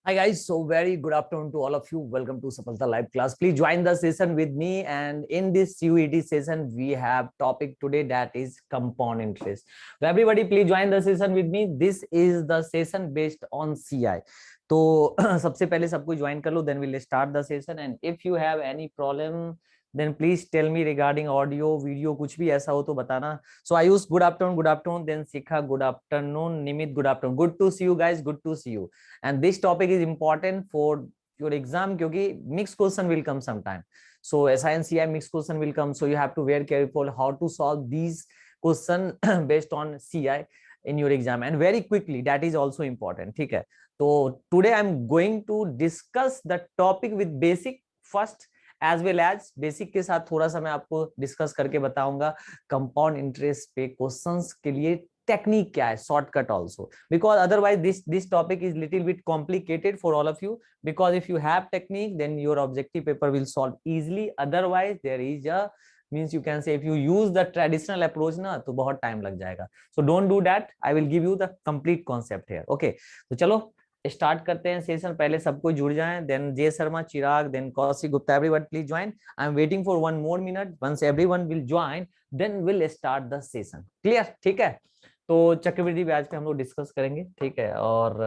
Hi guys, so very good afternoon to all of you. Welcome to Sapalta Live class. Please join the session with me, and in this UET session we have topic today that is compound interest. So everybody please join the session with me. This is the session based on CI. तो सबसे पहले सबको join कर लो, then we'll start the session, and if you have any problem then please tell me regarding audio video, कुछ भी ऐसा हो तो बताना. So Ayush, good afternoon, then Sikha, good afternoon, Nimit, good afternoon, good to see you guys, good to see you. And this topic is important for your exam क्योंकि mixed question will come sometime. So SI and CI mixed question will come, so you have to be very careful how to solve these question based on CI in your exam, and very quickly. That is also important. ठीक है. तो today I'm going to discuss the topic with basic first as well as basic के साथ थोड़ा सा मैं आपको discuss करके बताऊंगा कंपाउंड इंटरेस्ट पे क्वेश्चंस के लिए टेक्निक क्या है, shortcut also, because otherwise this topic is little bit complicated for all of you, because if you have technique then your objective paper will solve easily, otherwise there is a means you can say if you use the traditional approach ना तो बहुत time लग जाएगा. So don't do that, I will give you the complete concept here. Okay, तो चलो start करते हैं session. पहले सबको जुड़ जाएं, then J Sharma, Chirag, then Kaushik Gupta, everyone please join. I am waiting for 1 more minute. Once everyone will join then will start the session. Clear? ठीक है. तो चक्रवृद्धि ब्याज पे हम लोग डिस्कस करेंगे, ठीक है. और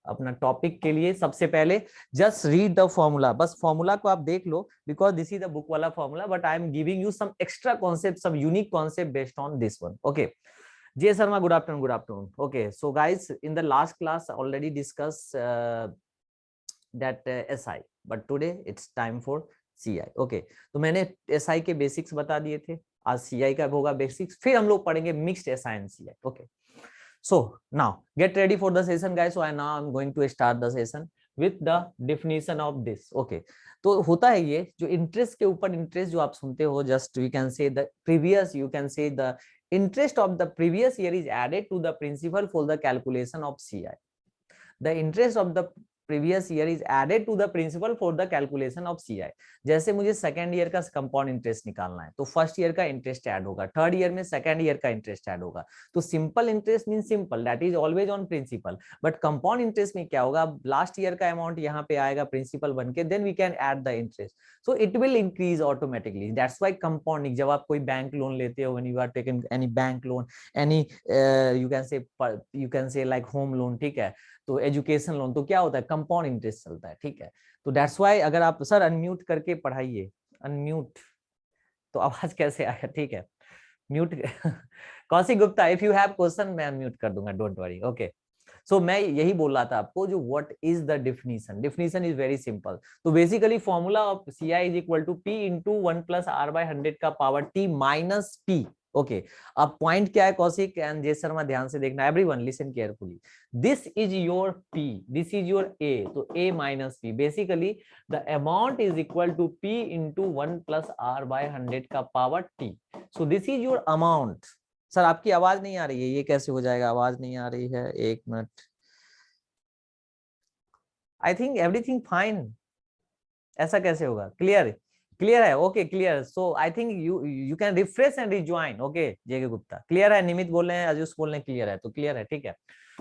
अपना टॉपिक के लिए सबसे पहले जस्ट रीड द फॉर्मूला. बस फॉर्मूला को आप देख लो, because this is the book वाला formula, but I am giving you some extra concept, some unique concept based on this one. Okay, Jay Sharma, good afternoon, good afternoon. Okay, so guys, in the last class I already discussed that SI, but today it's time for CI. Okay, तो मैंने SI के basics बता दिए थे, आज CI का होगा basics, फिर हम लोग पढ़ेंगे mixed SI and CI. Okay, so now get ready for the session guys. So now I'm going to start the session with the definition of this. Okay, तो होता है ये जो इंटरेस्ट के ऊपर इंटरेस्ट जो आप सुनते हो, जस्ट यू कैन से द प्रीवियस, यू कैन से the interest of the previous year is added to the principal for the calculation of CI. The interest of the previous year is added to the principal for the calculation of CI. जैसे मुझे second year का compound interest निकालना है तो first year का interest add होगा, third year में second year का इंटरेस्ट ऐड होगा. तो simple interest mean simple, that is always on principal. But compound interest में क्या होगा, लास्ट ईयर का अमाउंट यहाँ पे आएगा प्रिंसिपल बन के, then we can add the interest, so it will increase automatically. That's why compounding, जब आप कोई बैंक लोन लेते हो, when you are taking any bank loan, any you can say like home loan, ठीक है, तो एजुकेशन लोन, तो क्या होता है, कंपाउंड इंटरेस्ट चलता है. ठीक है, तो दैट्स व्हाई अगर आप सर अनम्यूट करके पढ़ाइए, अनम्यूट तो आवाज कैसे आया. ठीक है, mute Kaushik Gupta, if you have question मैं अनम्यूट कर दूंगा, डोंट वरी. ओके, सो मैं यही बोल रहा था आपको, जो what is the definition. Definition is very simple. तो basically formula of CI is equal to P into 1 + R/100 का power T minus P. Okay, अब पॉइंट क्या है कौशिक एंड जय शर्मा, ध्यान से देखना, everyone listen carefully. This is your P, this is your A, तो A minus P. Basically the amount is equal to P into 1 + R/100 का power T. So this is your amount. Sir आपकी आवाज नहीं आ रही है, ये कैसे हो जाएगा, आवाज नहीं आ रही है, एक minute. I think everything fine. ऐसा कैसे होगा, क्लियर क्लियर है? Okay, clear. So I think you can refresh and rejoin. Okay, J K Gupta clear है, निमित बोल रहे हैं, आयुष बोल रहे हैं क्लियर है, तो क्लियर है. ठीक है,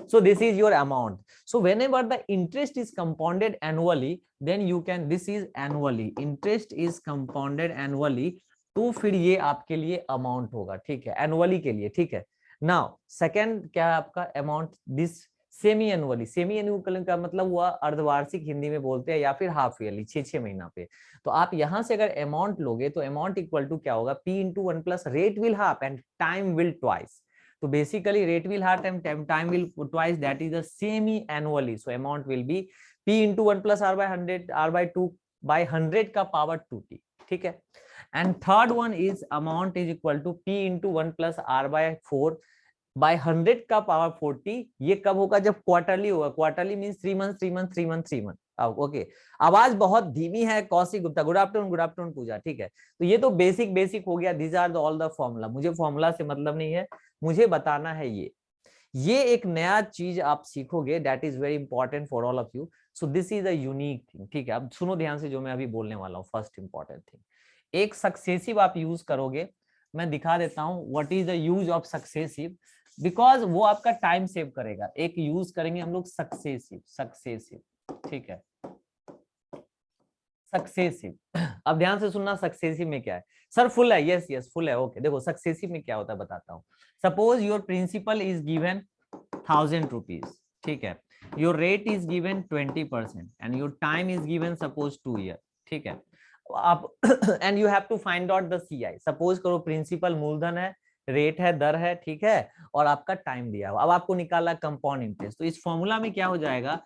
so this is your amount. So whenever the interest is compounded annually, then you can, this is annually, interest is compounded annually, तो फिर ये आपके लिए अमाउंट होगा. ठीक है, एनुअली के लिए. ठीक है, नाउ सेकंड क्या है आपका amount, this semi annually. Semi annual का मतलब हुआ अर्धवार्षिक, हिंदी में बोलते हैं, या फिर हाफ ईयरली, 6 महीना पे. तो आप यहां से अगर अमाउंट लोगे तो अमाउंट इक्वल टू क्या होगा, P into 1 + rate will half and time will twice. तो basically rate will half and time will twice, that is the semi annually. So amount will be P into 1 + R/100, R/2/100 का power 2T. ठीक है, and third one is amount is equal to P into 1 + R/4/100 का power 40. ये कब होगा, जब quarterly होगा. Quarterly means 3 month 3 month 3 month 3 month. Okay, आवाज बहुत धीमी है कौशिक गुप्ता. Good afternoon Pooja. ठीक है, तो ये तो बेसिक हो गया. These are all the formula. मुझे फॉर्मूला से मतलब नहीं है, मुझे बताना है ये एक नया चीज आप सीखोगे, that is very important for all of you. So this is a unique thing. ठीक है, अब सुनो ध्यान से जो मैं अभी बोलने वाला हूँ. फर्स्ट इंपॉर्टेंट थिंग, एक सक्सेसिव आप यूज करोगे. मैं दिखा देता हूं what is the use of successive, because वो आपका टाइम सेव करेगा. एक यूज करेंगे हम लोग सक्सेसिव. ठीक है। सक्सेसिव, अब ध्यान से सुनना, सक्सेसिव में क्या है सर? फुल है, यस यस फुल है, ओके। देखो सक्सेसिव में क्या होता है बताता हूँ। Suppose your principal is given 1000 rupees, ठीक है। Your rate is given 20% and your time is given suppose 2 year, ठीक है। आप and you have to find out the CI. Suppose करो प्रिंसिपल मूलधन है, रेट है, दर है, ठीक है, और आपका टाइम दिया हुआ। अब आपको निकालना कंपाउंड इंटरेस्ट, तो इस फॉर्मूला में क्या हो जाएगा,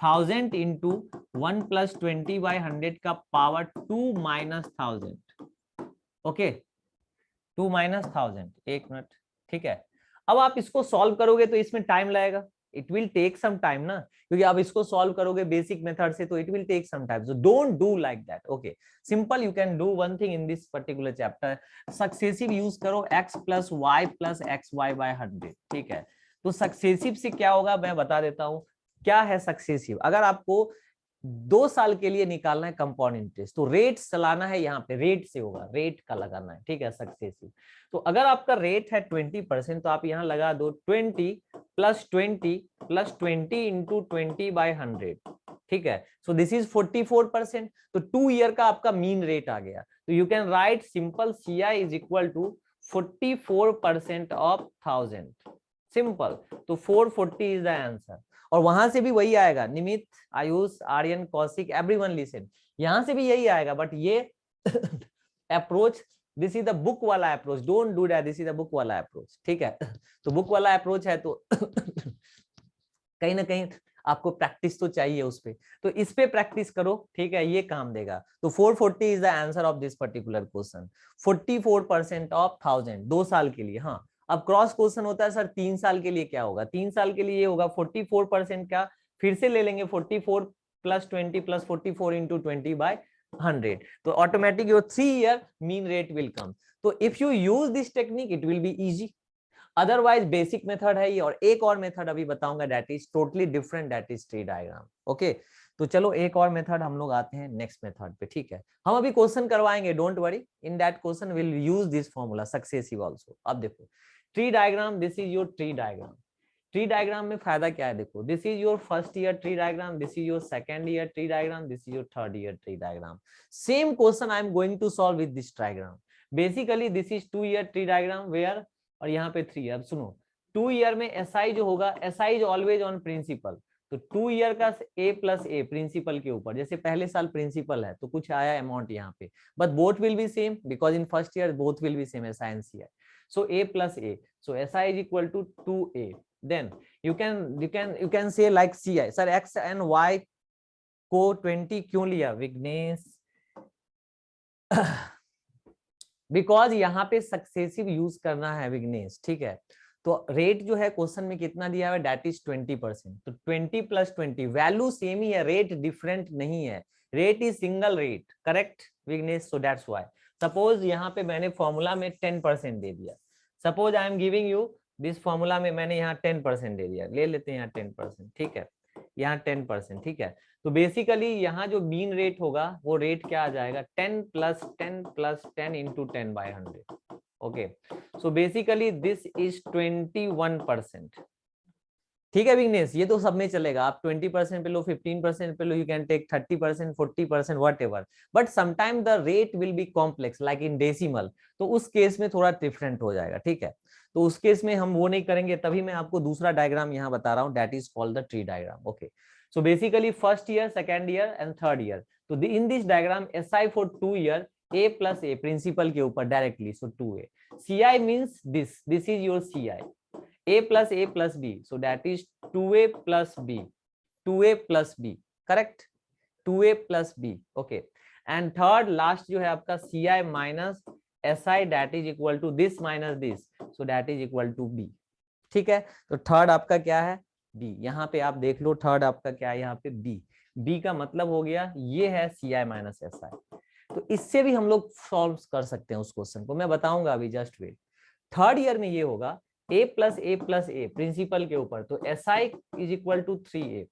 1000 इंटू 1 प्लस 20/100 का पावर 2 माइनस 1000, ओके, 2 माइनस 1000, एक मिनट, ठीक है। अब आप इसको सॉल्व करोगे तो इसमें टाइम लगेगा, it will take some time ना, क्योंकि आप इसको सॉल्व करोगे बेसिक मेथड से, तो it will take some time, so don't do like that, okay. Simple, you can do one thing in this particular chapter, successive use करो x plus y plus x y by 100, ठीक है। तो successive से क्या होगा मैं बता देता हूं, क्या है सक्सेसिव। अगर आपको 2 साल के लिए निकालना है कंपाउंड इंटरेस्ट, तो रेट चलाना है, यहाँ पे रेट से होगा, रेट का लगाना है, ठीक है, सक्सेसिव। तो अगर आपका रेट है 20%, तो आप यहाँ लगा दो 20 प्लस 20 प्लस 20 इंटू 20/100, ठीक है। सो दिस इज 44%, तो 2 ईयर का आपका मीन रेट आ गया। तो you can write simple CI is equal to 44% of 1000, simple. तो 440 इज द आंसर। और वहां से भी वही आएगा, निमित, आयुष, आर्यन, कौशिक, एवरीवन लिसन, यहां से भी यही आएगा, बट ये approach, this is the book वाला approach, don't do that, this is the book वाला अप्रोच, ठीक है। तो बुक वाला अप्रोच है, तो कहीं ना कहीं आपको प्रैक्टिस तो चाहिए उस पे, तो इस पे प्रैक्टिस करो, ठीक है, ये काम देगा। तो 440 is the answer of this particular question, 44% of 1000, 2 साल के लिए। हाँ, अब क्रॉस क्वेश्चन होता है सर 3 साल के लिए क्या होगा, 3 साल के लिए ये होगा 44% का, फिर से ले लेंगे 44 प्लस 20 प्लस 44 इंटू 20/100, तो automatic your 3 year mean rate will come. तो if you use this technique it will be easy, otherwise basic method है ये, और एक और मेथड अभी बताऊंगा that is totally different, that is tree diagram, okay. तो चलो एक और मेथड हम लोग आते हैं नेक्स्ट मेथड पे, ठीक है। हम अभी क्वेश्चन करवाएंगे, don't worry, in that question will use this formula successive also. अब देखो tree diagram, this is your tree diagram. Tree diagram में फायदा क्या है, देखो this is your first year tree diagram, this is your second year tree diagram, this is your third year tree diagram. Same question I am going to solve with this diagram. Basically this is 2 year tree diagram where, और यहाँ पे 3 year. अब सुनो, 2 year में SI जो होगा, SI is always on principal, तो 2 year का A प्लस A प्रिंसिपल के ऊपर, जैसे पहले साल प्रिंसिपल है तो कुछ आया अमाउंट यहाँ पे, but both will be same because in first year both will be same, SI and CI। so A plus A, so SI is equal to 2A, then you can say like CI, sir X and Y को 20 क्यों लिया Vighnesh? Because यहाँ पे successive use करना है विघ्नेश, ठीक है। तो रेट जो है क्वेश्चन में कितना दिया है, दैट इज 20%, तो 20 प्लस 20 वैल्यू सेम ही है, रेट डिफरेंट नहीं है, rate is single rate, correct Vighnesh? So that's why suppose यहाँ पे मैंने फॉर्मूला में 10% दे दिया, suppose I am giving you this formula में मैंने यहाँ 10% दे दिया, ले लेते हैं यहाँ 10%, ठीक है, यहाँ 10%, ठीक है। तो बेसिकली यहाँ जो मीन रेट होगा वो रेट क्या आ जाएगा, 10 plus 10 plus 10 into 10/100, okay. So basically this is 21%, ठीक है विघ्नेश, ये तो सब में चलेगा, आप 20% पे लो, 15% पे लो, you can take 30%, 40%, whatever, but sometime the rate will be complex like in decimal, तो उस केस में थोड़ा डिफरेंट हो जाएगा, ठीक है। तो उस केस में हम वो नहीं करेंगे, तभी मैं आपको दूसरा डायग्राम यहाँ बता रहा हूँ, that is called the tree diagram, okay. So basically first year, second year and third year, तो in this diagram SI for 2 year, A plus A principal के ऊपर directly, so 2A, CI means this is your CI, A plus A plus B, so that is 2A plus B, 2A plus B, correct, 2A plus B, okay। and third last जो है आपका CI minus SI, that is equal to this minus this, so that is equal to B, ठीक है। तो third आपका क्या है, B, यहाँ पे आप देख लो थर्ड आपका क्या है, यहाँ पे B का मतलब हो गया ये है CI minus SI। तो इससे भी हम लोग सॉल्व कर सकते हैं उस क्वेश्चन को, मैं बताऊंगा अभी, जस्ट वेट। थर्ड ईयर में ये होगा A प्लस A प्रिंसिपल के ऊपर, तो SI is equal to 3A,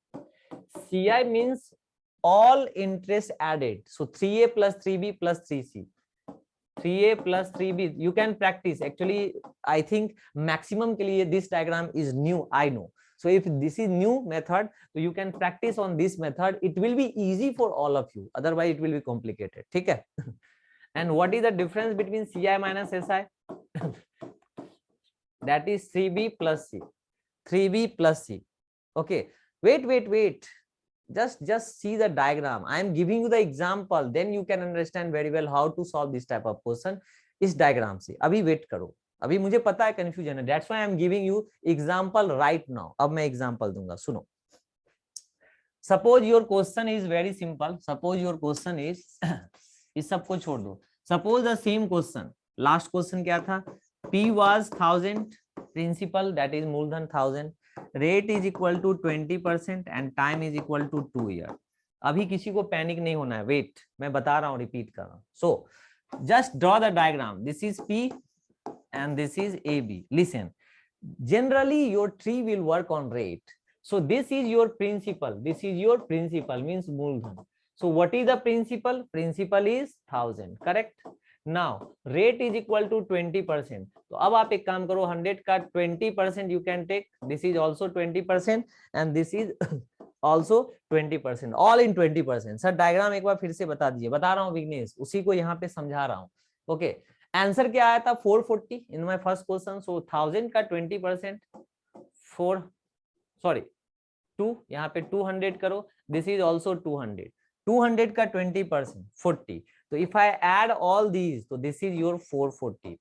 CI means all interest added, so 3A plus 3B plus 3C, 3A plus 3B, you can practise, actually I think maximum के लिए this diagram is new, I know, So if this is new method, so you can practice on this method. It will be easy for all of you. Otherwise, it will be complicated. ठीक है? And what is the difference between Ci minus Si? That is 3b plus c. 3b plus c. Okay. Wait. Just see the diagram. I am giving you the example. Then you can understand very well how to solve this type of question. इस diagram से अभी wait करो. अभी मुझे पता है confusion है. That's why I am giving you example right now. अब मैं एग्जांपल दूंगा. सुनो. Suppose your question is very simple. Suppose your question is इस सबको छोड़ दो. Suppose the same question. Last question क्या था? P was 1000. Principal, that is मूलधन 1000. Rate is equal to 20% and time is equal to 2 years. अभी किसी को पैनिक नहीं होना है. वेट, मैं बता रहा हूँ, रिपीट कर रहा हूँ. So just draw the diagram. This is P and this is AB. Listen, generally your tree will work on rate. So this is your principal. This is your principal, means मूलधन. So what is the principal? Principal is 1000. Correct? Now rate is equal to 20%. तो अब आप एक काम करो, 100 का 20% you can take. This is also 20% and this is also 20%. All in 20%. Sir diagram एक बार फिर से बता दीजिए. बता रहा हूँ विघ्नेश, उसी को यहाँ पे समझा रहा हूँ. ओके, आंसर क्या आया था? 440 इन माय फर्स्ट क्वेश्चन. सो 1000 का 20% 2, यहाँ पे 200 करो. This is also 200. 200 का 20% 40. तो if I add all these, तो this is your 440.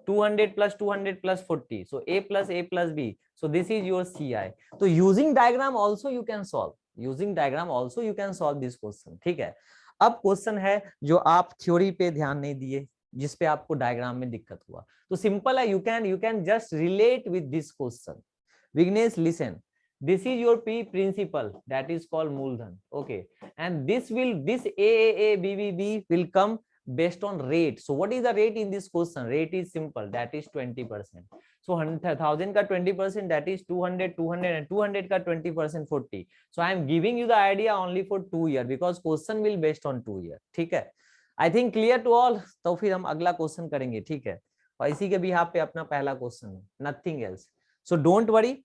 200 plus 200 plus 40. So A plus B. So this is your CI. So using diagram also you can solve. Using diagram also you can solve this question. ठीक है. अब question है जो आप theory पे ध्यान नहीं दिए, जिस पे आपको डायग्राम में दिक्कत हुआ. तो सिंपल है. You can just relate with this question. Vignesh, listen. This is your P principal, that is called मूलधन. Okay, and this A B will come based on rate. So what is the rate in this question? Rate is simple, that is 20%. So 1000 का 20%, that is 200 and 200 का 20% 40. So I am giving you the idea only for 2 year because question will based on 2 year. ठीक है. I think clear to all. तो फिर हम अगला question करेंगे. ठीक है. और इसी के बिहाफ पे अपना पहला क्वेश्चन है. Nothing else. So don't worry.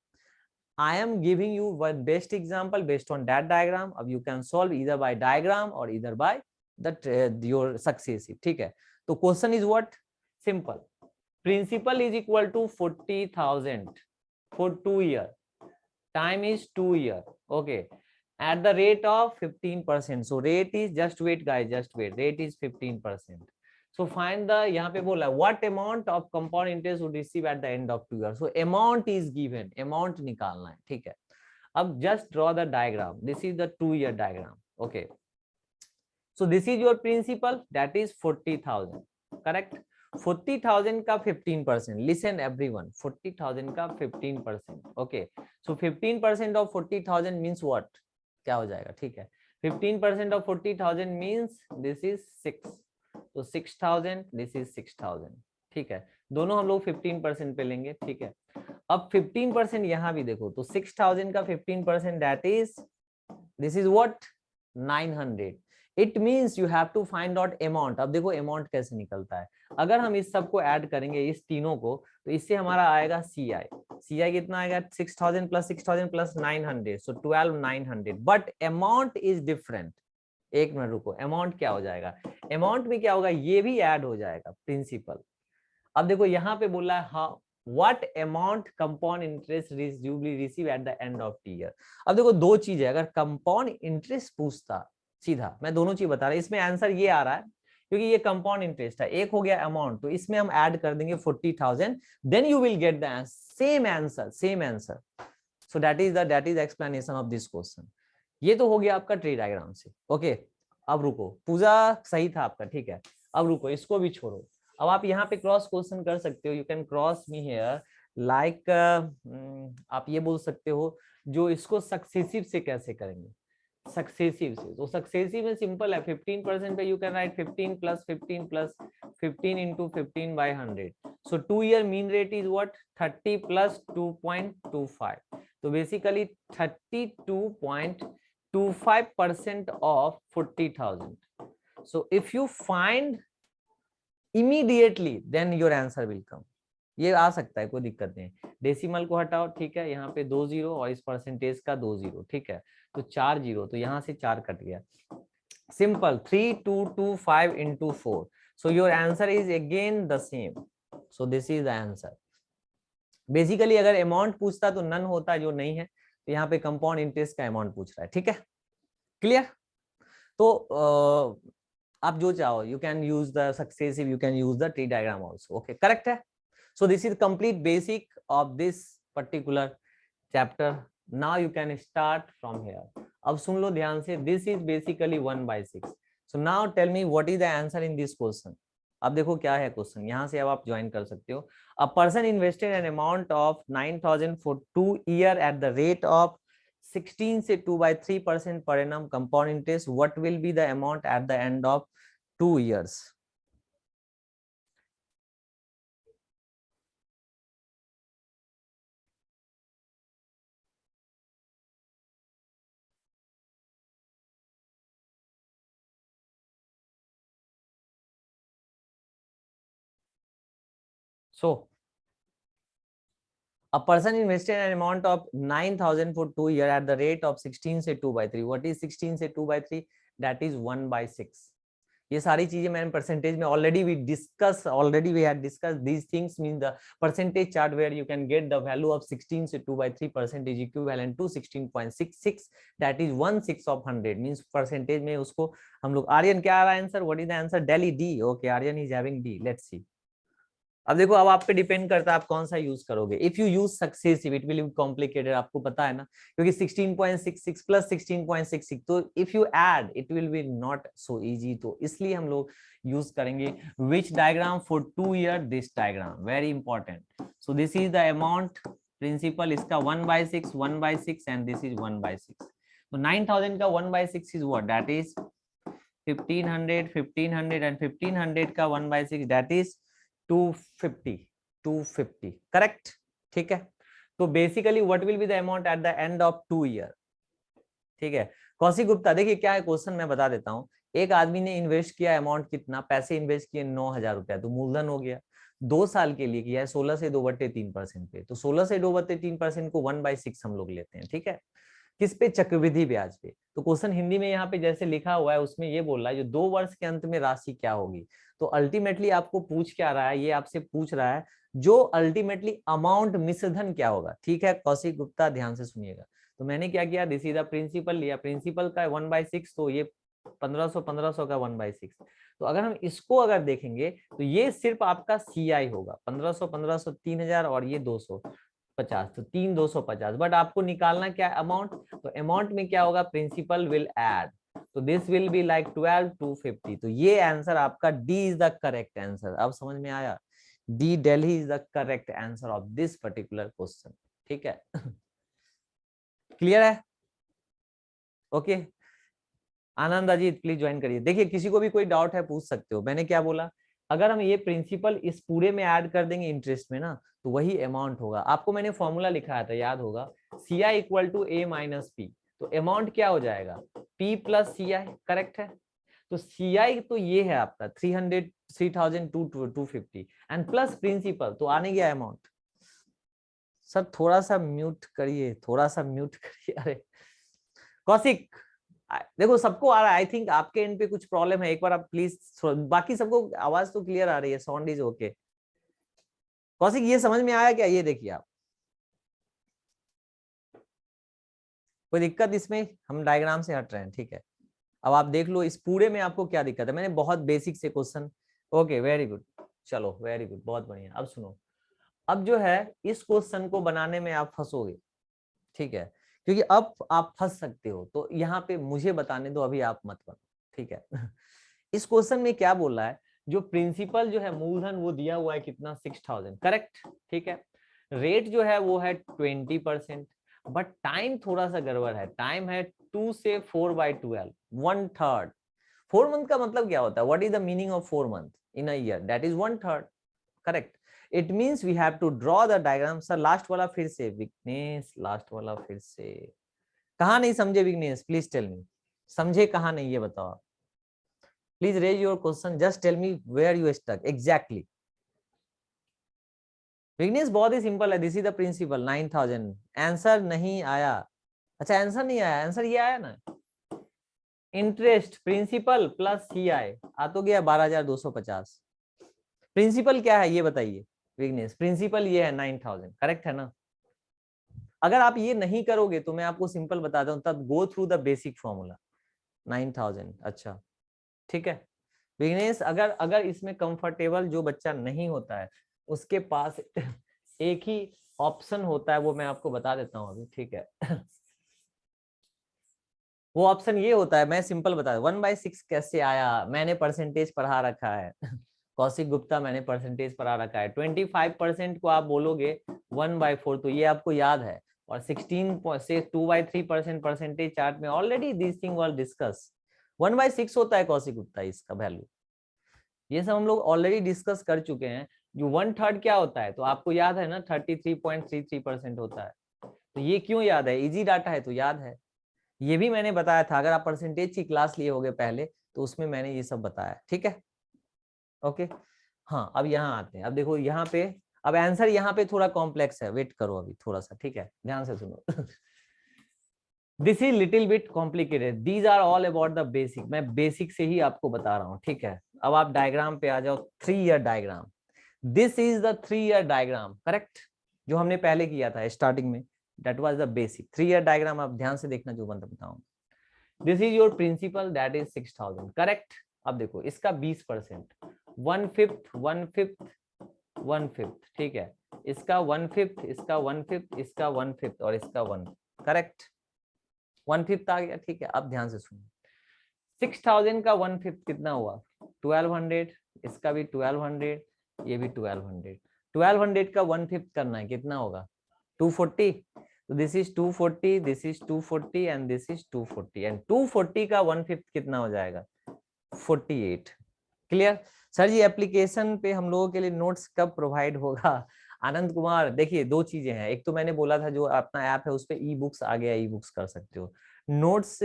I am giving you one best example based on that diagram. अब you can solve either by diagram or either by that your successive. ठीक है. तो question is what? Simple. Principal is equal to 40,000 for 2 year. Time is 2 year. Okay. At the rate of 15%. So rate is, just wait guys, just wait. Rate is 15%. So find the, यहाँ पे बोला what amount of compound interest would receive at the end of 2 years. So amount is given. Amount निकालना है. ठीक है. अब just draw the diagram. This is the 2 year diagram. Okay. So this is your principal, that is 40,000. Correct? 40,000 का 15%. Listen everyone. 40,000 का 15%. Okay. So 15% of 40,000 means what? क्या हो जाएगा? ठीक है. 15% of 40,000 means this is 6. तो 6,000, this is 6,000. ठीक है. दोनों हम लोग 15% पे लेंगे. ठीक है. अब 15% यहाँ भी देखो, तो 6,000 का 15% that is, this is what? 900. It means you have to find out amount. अब देखो amount कैसे निकलता है. अगर हम इस सबको ऐड करेंगे, इस तीनों को, तो इससे हमारा आएगा CI. CI कितना आएगा? 6,000 plus 900. So 12,900. But amount is different. एक मिनट रुको. अमाउंट क्या हो जाएगा? अमाउंट में क्या होगा? ये भी ऐड हो जाएगा. प्रिंसिपल. अब देखो यहाँ पे बोला है हाँ, what amount compound interest you will receive at the end of the year. अब देखो दो चीज है. अगर कंपाउंड इंटरेस्ट पूछता सीधा, मैं दोनों चीज बता रहा हूं, इसमें आंसर ये आ रहा है क्योंकि ये कंपाउंड इंटरेस्ट है. एक हो गया अमाउंट, तो इसमें हम ऐड कर देंगे 40,000. Then you will get the same answer. So that is explanation of this question. ये तो हो गया आपका ट्री डायग्राम से. ओके. अब रुको. पूजा सही था आपका. ठीक है. अब रुको, इसको भी छोड़ो. अब आप यहाँ पे क्रॉस क्वेश्चन कर सकते हो. You can cross me here like, आप ये बोल सकते हो जो इसको सक्सेसिव से कैसे करेंगे. सक्सेसिव से, तो सक्सेसिव में सिंपल है. 15% पे you can right 15 plus 15 plus 15 into 15 by 100. So 2 year mean rate is what? 30 plus 2.25. तो basically 32.25% of 40,000. So if you find immediately, then your answer will come. ये आ सकता है, कोई दिक्कत नहीं। डेसिमल को हटाओ, ठीक है, यहाँ पे 2 जीरो और इस परसेंटेज का 2 जीरो, ठीक है, तो 4 जीरो, तो यहाँ से 4 कट गया। Simple, 3225 into 4, so your answer is again the same, so this is the answer। Basically अगर अमाउंट पूछता तो नन होता, जो नहीं है, तो यहाँ पे कंपाउंड इंटरेस्ट का अमाउंट पूछ रहा है, ठीक है, क्लियर। तो आप जो चाहो, you can use the successive, you can use the tree diagram also, okay, correct है। So this is complete basic of this particular chapter. Now you can start from here. अब सुन लो ध्यान से, this is basically 1/6। So now tell me what is the answer in this question. अब देखो क्या है क्वेश्चन, यहां से अब आप ज्वाइन कर सकते हो। A person invested an amount of 9,000 for 2 year eight the rate of 16 से 2/3% per annum compound interest, what will be the amount at the end of 2 years? So a person invested an amount of 9,000 for 2 year at the rate of 16 से 2/3, what is 16 से 2/3? that is 1/6। ये सारी चीजें मैंने percentage में already we had discuss these things. Mean the percentage chart where you can get the value of 16 से 2/3% is equivalent to 16.66, that is 1/6 of 100। Means percentage में उसको हम लोग, आर्यन क्या आ रहा है answer, what is the answer? Delhi, D, okay, Aryan is having D, let's see. अब देखो, अब आप पे डिपेंड करता है आप कौन सा यूज करोगे। If you use successive it will be complicated, आपको पता है ना, क्योंकि 16.66 प्लस 16.66, तो if you add it will be not so easy. तो इसलिए हम लोग यूज करेंगे which diagram for 2 year, this diagram, very important. So this is the amount principal, इसका 1/6 एंड दिस इज 1/6। तो 9,000 का 1/6 is what, that is 1500 and 1500 का 1/6 that is 250 correct, ठीक है। तो basically what will be the amount at the end of 2 year, ठीक है। कौशिक गुप्ता, देखिए क्या है क्वेश्चन, मैं बता देता हूँ। एक आदमी ने इन्वेस्ट किया, अमाउंट कितना, पैसे इन्वेस्ट किए 9,000 रुपया, तो मूलधन हो गया। 2 साल के लिए किया है, 16 से 2/3% पे, तो 16 से 2/3% को 1/6 हम लोग लेते हैं, ठीक है। किस पे? चक्रवृद्धि ब्याज पे। तो क्वेश्चन हिंदी में यहाँ पे जैसे लिखा हुआ है उसमें ये बोल रहा है जो 2 वर्ष के अंत में राशि क्या होगी। तो अल्टीमेटली आपको पूछ क्या रहा है, ये आपसे पूछ रहा है जो अल्टीमेटली अमाउंट, मिश्रधन क्या होगा, ठीक है। कौशिक गुप्ता ध्यान से सुनिएगा। तो मैंने क्या किया, दिस इज द प्रिंसिपल लिया, प्रिंसिपल का 1/6, तो ये 1500 का 1/6। तो अगर हम इसको अगर देखेंगे तो ये सिर्फ आपका CI होगा, 1500 3000 और ये 250, तो 3,250। बट आपको निकालना क्या है, अमाउंट। तो अमाउंट में क्या होगा, प्रिंसिपल विल ऐड, तो दिस विल बी लाइक 12,250। तो ये आंसर आपका D is the correct answer. अब समझ में आया, D, Delhi is the correct answer of this particular question, ठीक है। क्लियर है, okay. Anand Ajit please join करिए। देखिए किसी को भी कोई डाउट है पूछ सकते हो। मैंने क्या बोला, अगर हम ये प्रिंसिपल इस पूरे में ऐड कर देंगे इंटरेस्ट में ना, तो वही अमाउंट होगा। आपको मैंने फॉर्मूला लिखाया था, याद होगा, CI equal to A minus P। तो अमाउंट क्या हो जाएगा, P प्लस CI, करेक्ट है। तो CI तो ये है आपका 3,250 एंड प्लस प्रिंसिपल, तो आने गया अमाउंट। सर थोड़ा सा म्यूट करिए, थोड़ा सा म्यूट करिए। अरे कौशिक, देखो सबको आ रहा है, आई थिंक आपके एंड पे कुछ प्रॉब्लम है, एक बार आप प्लीज, बाकी सबको आवाज तो क्लियर आ रही है, साउंड इज ओके। कौशिक ये समझ में आया क्या, ये देखिए आप, कोई दिक्कत इसमें, हम डायग्राम से हट रहे हैं, ठीक है। अब आप देख लो इस पूरे में आपको क्या दिक्कत है, मैंने बहुत बेसिक से क्वेश्चन, ओके वेरी गुड, चलो वेरी गुड, बहुत बढ़िया। अब सुनो, अब जो है इस क्वेश्चन को बनाने में आप फंसोगे, ठीक है, क्योंकि अब आप फंस सकते हो, तो यहाँ पे मुझे बताने दो, अभी आप मत बनो, ठीक है। इस क्वेश्चन में क्या बोल रहा है, जो प्रिंसिपल जो है मूलधन वो दिया हुआ है कितना, 6,000, करेक्ट, ठीक है। रेट जो है वो है 20%, बट टाइम थोड़ा सा गड़बड़ है, टाइम है 2 से 4/12, 1/3। 4 मंथ का मतलब क्या होता है, what is the meaning of 4 month in a year, that is 1/3, correct. It means we have to draw the diagram. Sir last वाला फिर से, विघ्नेश लास्ट वाला फिर से, कहा नहीं समझे विघ्नेश, प्लीज टेल मी, समझे कहा नहीं ये बताओ आप। Please raise your question, just tell me where you stuck exactly. Vighnesh बहुत ही सिंपल है, this is the principal 9000। Answer नहीं आया, अच्छा आंसर नहीं आया, आंसर ये आया ना, इंटरेस्ट प्रिंसिपल प्लस सीआई आ तो गया 12250। प्रिंसिपल क्या है ये बताइए विघ्नेश, प्रिंसिपल ये है 9000, करेक्ट है ना। अगर आप ये नहीं करोगे तो मैं आपको सिंपल बताता हूं, तब go through the basic formula 9000। अच्छा ठीक है विघ्नेश, अगर अगर इसमें कंफर्टेबल जो बच्चा नहीं होता है उसके पास एक ही ऑप्शन होता है, वो मैं आपको बता देता हूं अभी, ठीक है। वो ऑप्शन ये होता है, मैं सिंपल बता 1/6 कैसे आया, मैंने परसेंटेज पढ़ा रखा है। कौशिक गुप्ता मैंने परसेंटेज पढ़ा रखा है। 25% को आप बोलोगे 1/4, तो ये आपको याद है। और 16 से 2/3% परसेंटेज चार्ट में already this thing was discuss. 1/6 होता है कौशिक गुप्ता इसका वैल्यू, ये सब हम लोग ऑलरेडी डिस्कस कर चुके हैं। जो 1/3 क्या होता है तो आपको याद है ना, 33.33% होता है। तो ये क्यों याद है, इजी डाटा है तो याद है। ये भी मैंने बताया था, अगर आप परसेंटेज की क्लास लिए होगे पहले तो उसमें मैंने ये सब बताया, ठीक है ओके। हाँ अब यहाँ आते हैं, अब देखो यहाँ पे, अब आंसर यहाँ पे थोड़ा कॉम्प्लेक्स है, वेट करो अभी थोड़ा सा, ठीक है ध्यान से सुनो। This is little bit complicated, these are all about the basic, मैं बेसिक से ही आपको बता रहा हूँ, ठीक है। अब आप डायग्राम पे आ जाओ, 3 year diagram, this is the 3 year diagram, correct, जो हमने पहले किया था स्टार्टिंग में, that was the basic 3 year diagram. आप ध्यान से देखना जो बंदा बताऊँ, this is your principal that is 6000, correct. अब देखो इसका 20%, 1/5 1/5 1/5, ठीक है, इसका 1/5, इसका 1/5, इसका 1/5 और इसका 1, करेक्ट, 1/5 आ गया, ठीक है। अब ध्यान से सुनो, 6000 का 1/5 कितना हुआ, 1200, इसका भी 1200, ये भी 1200, 1200 का 1/5 करना है, कितना होगा 240, तो this is 240, this is 240 and this is 240, and 240 का 1/5 कितना हो जाएगा 48। क्लियर सर जी। एप्लीकेशन पे हम लोगों के लिए नोट्स कब प्रोवाइड होगा, आनंद कुमार। देखिए दो चीजें हैं, एक तो मैंने बोला था जो अपना ऐप है उस पे ई बुक्स आ गया, ई बुक्स कर सकते हो। नोट्स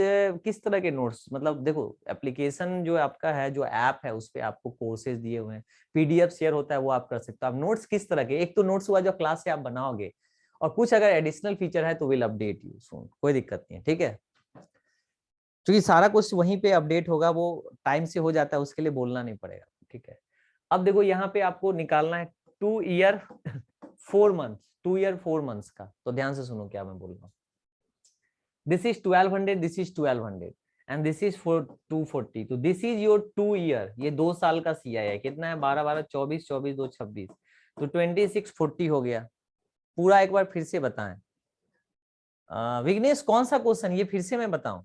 किस तरह के नोट्स, मतलब देखो एप्लीकेशन जो आपका है, जो ऐप है उस पे आपको कोर्सेज दिए हुए हैं, पीडीएफ शेयर होता है वो आप कर सकते हो। आप नोट्स किस तरह के, एक तो नोट्स हुआ जो क्लास से आप बनाओगे, और कुछ अगर एडिशनल फीचर है तो विल अपडेट यू सून, कोई दिक्कत नहीं है, ठीक है। क्योंकि सारा कुछ वहीं पे अपडेट होगा, वो टाइम से हो जाता है, उसके लिए बोलना नहीं पड़ेगा, ठीक है। अब देखो यहाँ पे आपको निकालना है 2 ईयर 4 मंथ, 2 ईयर 4 मंथ्स का, तो ध्यान से सुनो क्या मैं बोल रहा हूँ। This is 1200, this is 1200 and this is 240, तो दिस इज योर 2 ईयर, ये 2 साल का सीआई है, कितना है 12 12 24 24 2 26, तो 2640 हो गया। पूरा एक बार फिर से बताएं विघ्नेश, कौन सा क्वेश्चन ये फिर से मैं बताऊं,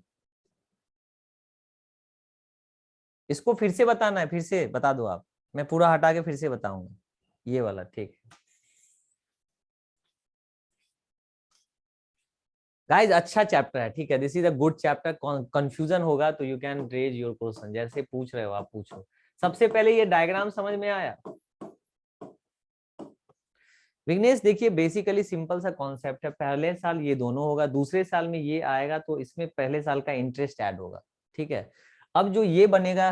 इसको फिर से बताना है, फिर से बता दो आप, मैं पूरा हटा के फिर से बताऊंगा ये वाला, ठीक है गाइज, अच्छा चैप्टर है, ठीक है, this is a good chapter. Confusion होगा तो you can raise your question, जैसे पूछ रहे हो आप पूछो। सबसे पहले ये डायग्राम समझ में आया विघ्नेश? देखिए बेसिकली सिंपल सा कॉन्सेप्ट है, पहले साल ये दोनों होगा, दूसरे साल में ये आएगा, तो इसमें पहले साल का इंटरेस्ट ऐड होगा, ठीक है। अब जो ये बनेगा,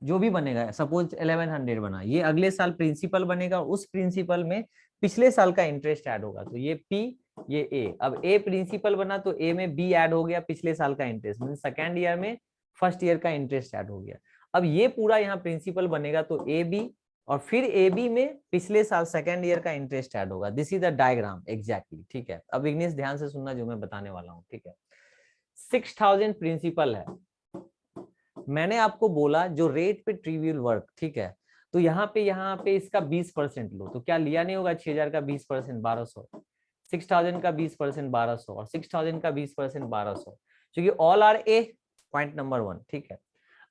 जो भी बनेगा, सपोज 1100 बना, ये अगले साल प्रिंसिपल बनेगा, उस प्रिंसिपल में पिछले साल का इंटरेस्ट ऐड होगा, तो ये पी ये ए। अब ए प्रिंसिपल बना तो ए में बी ऐड हो गया, पिछले साल का इंटरेस्ट, मतलब सेकेंड ईयर में फर्स्ट ईयर का इंटरेस्ट ऐड हो गया। अब ये पूरा यहाँ प्रिंसिपल बनेगा तो ए बी, और फिर ए बी में पिछले साल सेकेंड ईयर का इंटरेस्ट ऐड होगा। This is the diagram exactly, ठीक है। अब विघ्नेश ध्यान से सुनना जो मैं बताने वाला हूँ, ठीक है। 6000 प्रिंसिपल है, मैंने आपको बोला जो रेट पे ट्रिवियल वर्क, ठीक है, तो यहाँ पे इसका 20% लो, तो क्या लिया नहीं होगा 6000 का 20% 1200, 6000 का 20% 1200 और 6000 का 20% 1200, क्योंकि all are A, point number 1, ठीक है।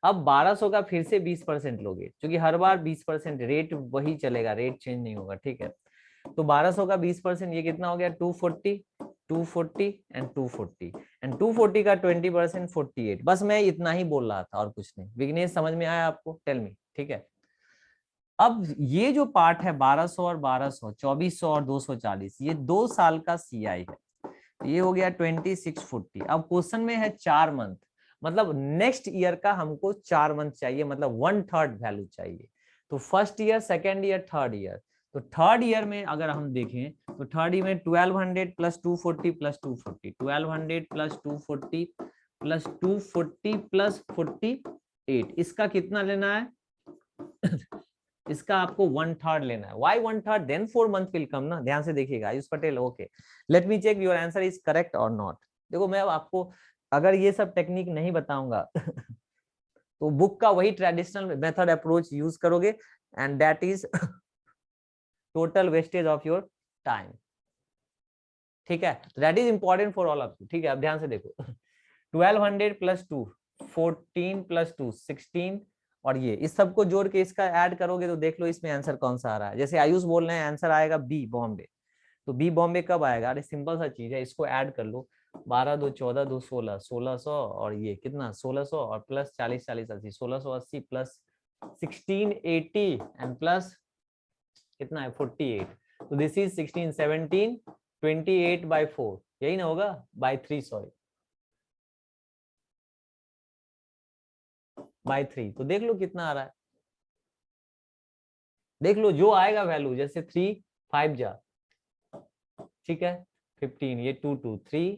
अब 1200 का फिर से 20% लोगे, क्योंकि हर बार 20% रेट वही चलेगा, रेट चेंज नहीं होगा, ठीक है। तो 1200 का 20% ये कितना हो गया 240, 240 एंड 240, एंड 240 का 20% 48। बस मैं इतना ही बोल रहा था और कुछ नहीं। विघ्नेश समझ में आया आपको? टेल मी, ठीक है। अब ये जो पार्ट है 1200 और 1200, 2400 और 240, ये 2 साल का सीआई है, ये हो गया 2640। अब क्वेश्चन में है 4 मंथ, मतलब नेक्स्ट ईयर का हमको 4 मंथ चाहिए, मतलब 1/3 वैल्यू चाहिए। तो first year, second year, third year, तो थर्ड ईयर में अगर हम देखें तो थर्ड ईयर में 1200 plus 240 plus 240, 1200 plus 240 plus 240 plus 48, इसका कितना लेना है? इसका आपको 1/3 लेना है। Why 1/3? Then 4 month will come ना। ध्यान से देखिएगा Ayush Patel. Okay, let me check your answer is correct और नॉट। देखो मैं आपको अगर ये सब टेक्निक नहीं बताऊंगा तो बुक का वही ट्रेडिशनल मेथड अप्रोच यूज करोगे and that is total wastage of your time. ठीक है, that is important for all of you. ठीक है, अब ध्यान से देखो 1200 प्लस 2 14 प्लस 2 16 और ये इस सबको जोड़ के इसका ऐड करोगे तो देख लो इसमें आंसर कौन सा आ रहा है। जैसे आयुष बोल रहे हैं आंसर आएगा बी बॉम्बे, तो बी बॉम्बे कब आएगा? अरे सिंपल सा चीज है, इसको ऐड कर लो 12 2 14 2 16 1600 और ये कितना 1600 और प्लस 40 40 80 1680 प्लस 1680 एंड प्लस कितना है 48, तो दिस इज 16 17 28 बाय 4, यही ना होगा? बाय 3 सॉरी बाय 3, तो देख लो कितना आ रहा है। देख लो जो आएगा वैल्यू, जैसे 3 5 जा, ठीक है 15, ये 2 2 3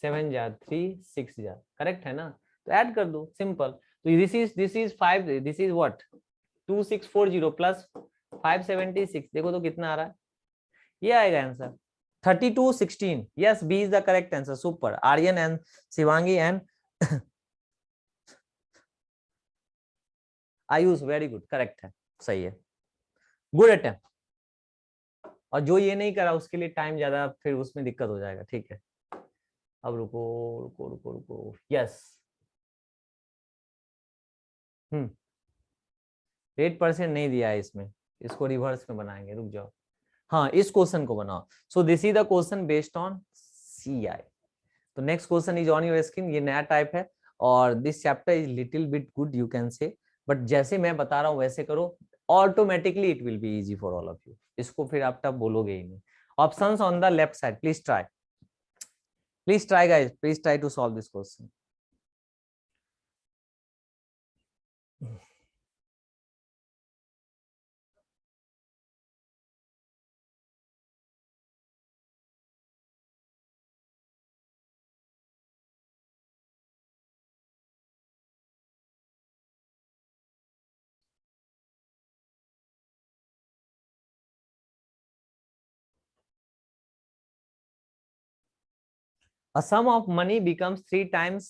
7 जा 3 6 जा, करेक्ट है ना? तो ऐड कर दो सिंपल। तो this is 5, this is what 2640 plus 576, देखो तो कितना आ रहा है? ये आएगा answer 3216। Yes, B is the correct answer. Super, Aryan and Shivangi and Ayush, very good, correct है, सही है, गुड अटेम्प्ट। और जो ये नहीं करा उसके लिए टाइम ज्यादा, फिर उसमें दिक्कत हो जाएगा। ठीक है, अब रुको रुको रुको रुको, यस 8% नहीं दिया है इसमें, इसको रिवर्स में बनाएंगे, रुक जाओ। हाँ, इस क्वेश्चन को बनाओ। So this is the question based on CI। तो next question is on your screen, ये नया टाइप है और this chapter is little bit good you can say, but जैसे मैं बता रहा हूँ वैसे करो, automatically it will be easy for all of you. इसको फिर आप तब बोलोगे ही नहीं। Options on the left side, please try guys, please try to solve this question. A sum of money becomes 3 times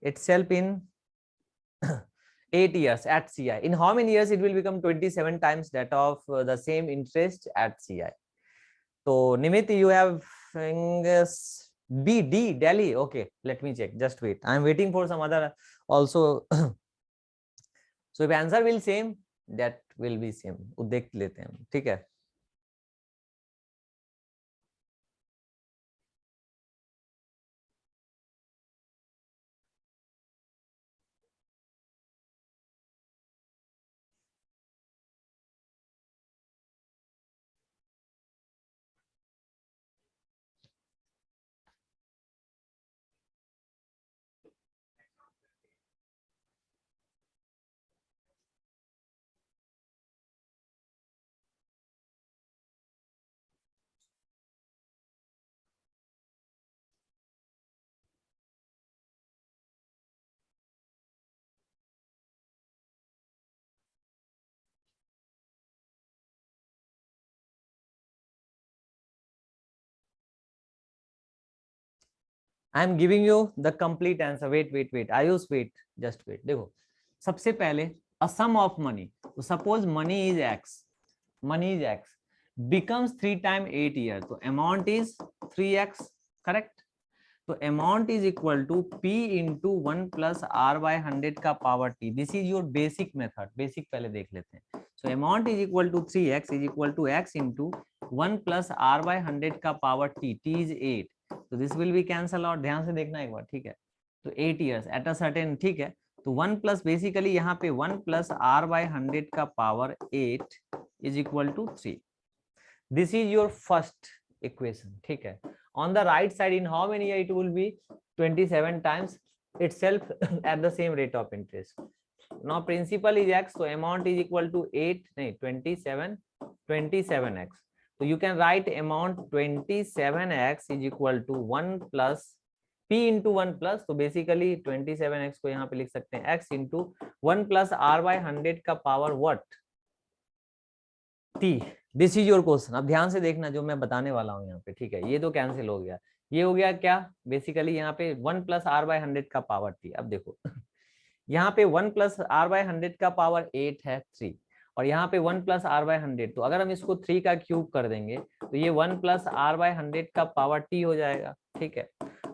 itself in 8 years at CI. In how many years it will become 27 times that of the same interest at CI? So Nimit, you have B, D, Delhi. Okay, let me check. Just wait. I'm waiting for some other also. So if answer will same, that will be same. देख लेते हैं, ठीक है? I am giving you the complete answer. Wait wait wait Ayush, wait, just wait. देखो सबसे पहले a sum of money, suppose money is X, money is X becomes 3 times 8 years, तो amount is 3x, correct? तो amount is equal to P into 1 plus R by 100 का power T। This is your basic method, basic पहले देख लेते हैं। So amount is equal to 3x is equal to x into 1 plus R by 100 का power T, T is 8, तो this will B cancel. और ध्यान से देखना एक बार, ठीक है? तो 8 years एट अ सर्टेन, ठीक है? तो 1 प्लस बेसिकली यहाँ पे 1 प्लस R बाय 100 का power 8 is equal to 3। This is your first equation, ठीक है? On the right side, in how many years it will be 27 times itself at the same rate of interest. Now principal is x, so amount is equal to 8 नहीं 27 27x. तो you can write amount 27x is equal to 1 plus p into 1 plus, तो basically 27x को यहाँ पे लिख सकते हैं x into 1 plus r by 100 का power what t. This is your question. अब ध्यान से देखना जो मैं बताने वाला हूँ यहाँ पे, ठीक है. ये तो कैंसिल हो गया, ये हो गया क्या, बेसिकली यहाँ पे 1 प्लस r बाय 100 का पावर t. अब देखो यहाँ पे 1 प्लस r बाय 100 का पावर 8 है 3, और यहाँ पे 1 प्लस r बाय 100, तो अगर हम इसको 3 का क्यूब कर देंगे तो ये 1 प्लस r बाय 100 का पावर t हो जाएगा, ठीक है.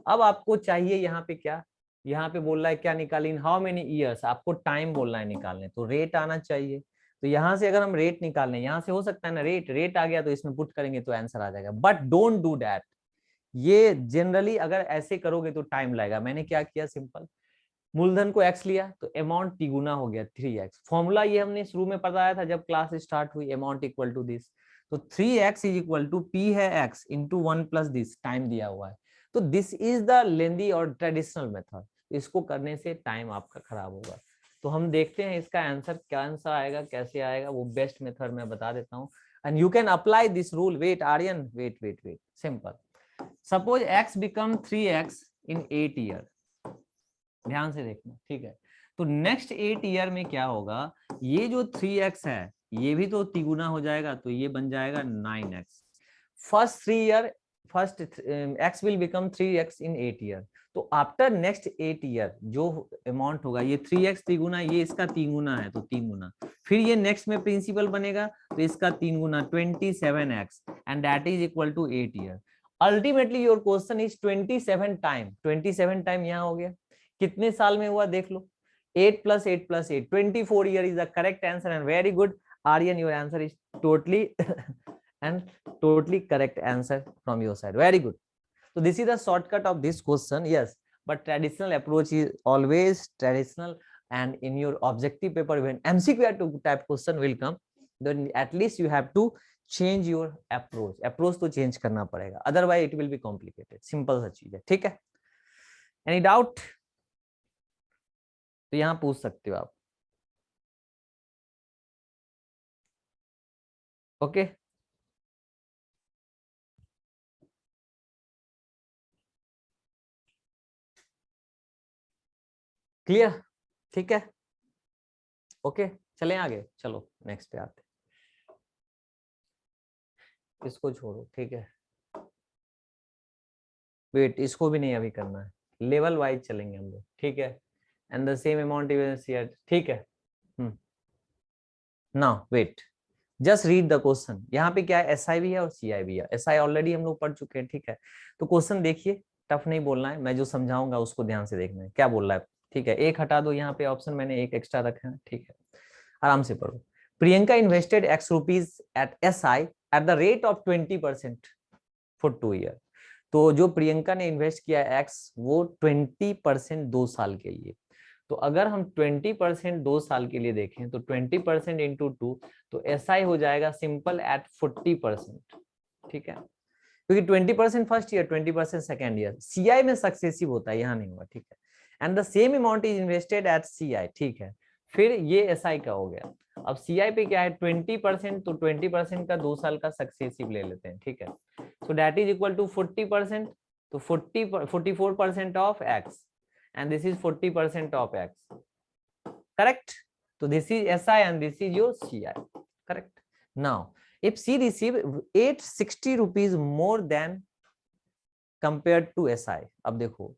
अब आपको चाहिए यहाँ पे क्या, यहाँ पे बोल रहा है क्या निकालें, इन हाउ मेनी ईयर्स, आपको टाइम बोलना है निकालने, तो रेट आना चाहिए. तो यहाँ से अगर हम रेट निकालने, यहाँ से हो सकता है ना रेट आ गया तो इसमें पुट करेंगे तो आंसर आ जाएगा, बट डोंट डू दैट. ये जनरली अगर ऐसे करोगे तो टाइम लगेगा. मैंने क्या किया, सिंपल मूलधन को x लिया तो अमाउंट तिगुना हो गया 3x. फॉर्मूला ये हमने शुरू में पढ़ाया था जब क्लास स्टार्ट हुई, अमाउंट इक्वल टू दिस. तो 3x is equal to p है x into 1 plus this, time दिया हुआ है. तो दिस इज द लेंदी और ट्रेडिशनल मेथड. इसको करने से टाइम आपका खराब होगा. तो हम देखते हैं इसका आंसर कौन सा आएगा, कैसे आएगा, वो बेस्ट मेथड मैं बता देता हूँ. And you can apply this rule. Wait Aryan, wait simple. Suppose x become 3x in 8 year. ध्यान से देखना, ठीक है. तो नेक्स्ट 8 ईयर में क्या होगा, ये जो 3x है ये भी तो तिगुना हो जाएगा, तो ये बन जाएगा 9x. First 3 year, first x will become 3x in 8 year. तो आफ्टर नेक्स्ट 8 ईयर जो अमाउंट होगा, ये 3x तिगुना, ये इसका 3 गुना है तो 3 गुना, फिर ये नेक्स्ट में प्रिंसिपल बनेगा तो इसका 3 गुना 27x, and that is equal to 8 year. Ultimately your question is 27 time. 27 time यहाँ हो गया, कितने साल में हुआ देख लो, 8 plus 8 plus 8, 24 year is the correct answer. And very good Aryan, your answer is totally and totally correct answer from your side. Very good. So this is the shortcut of this question. Yes, but traditional approach is always traditional, and in your objective paper when MCQ type question will come, then at least you have to change your approach तो change करना पड़ेगा, otherwise it will be complicated. Simple सा चीज है, ठीक है. Any doubt? तो यहाँ पूछ सकते हो आप. ओके क्लियर, ठीक है. ओके चलें आगे, चलो नेक्स्ट पे आते. इसको छोड़ो, ठीक है. वेट, इसको भी नहीं अभी करना है, लेवल वाइज चलेंगे हम लोग, ठीक है. And the same amount even, ठीक है. Now wait, just read the question. यहाँ पे क्या है, SI भी है और CI भी है. SI ऑलरेडी हम लोग पढ़ चुके हैं, ठीक है. तो क्वेश्चन देखिए, टफ नहीं बोलना है, मैं जो समझाऊंगा उसको ध्यान से देखना है क्या बोल रहा है, ठीक है. एक हटा दो, यहाँ पे ऑप्शन मैंने एक एक्स्ट्रा रखा है, ठीक है. आराम से पढ़ो. Priyanka invested X rupees at SI at the rate of 20% for 2 year. तो जो प्रियंका ने इन्वेस्ट किया X, वो 20% 2 साल के लिए. तो अगर हम 20% 2 साल के लिए देखें तो 20% इंटू 2, तो SI हो जाएगा सिंपल एट 40%, ठीक है. क्योंकि 20% first year, 20% second year. CI में सक्सेसिव होता है, यहाँ नहीं हुआ, ठीक है. And the same amount is invested at CI, ठीक है. फिर ये SI का हो गया. अब CI पे क्या है 20%, तो 20% का 2 साल का सक्सेसिव ले लेते हैं, ठीक है. So that is equal to 40%, तो 44% of X, and this is 40% of X, correct. So this is SI and this is your CI, correct. Now if she receive 860 rupees more than compared to SI, अब देखो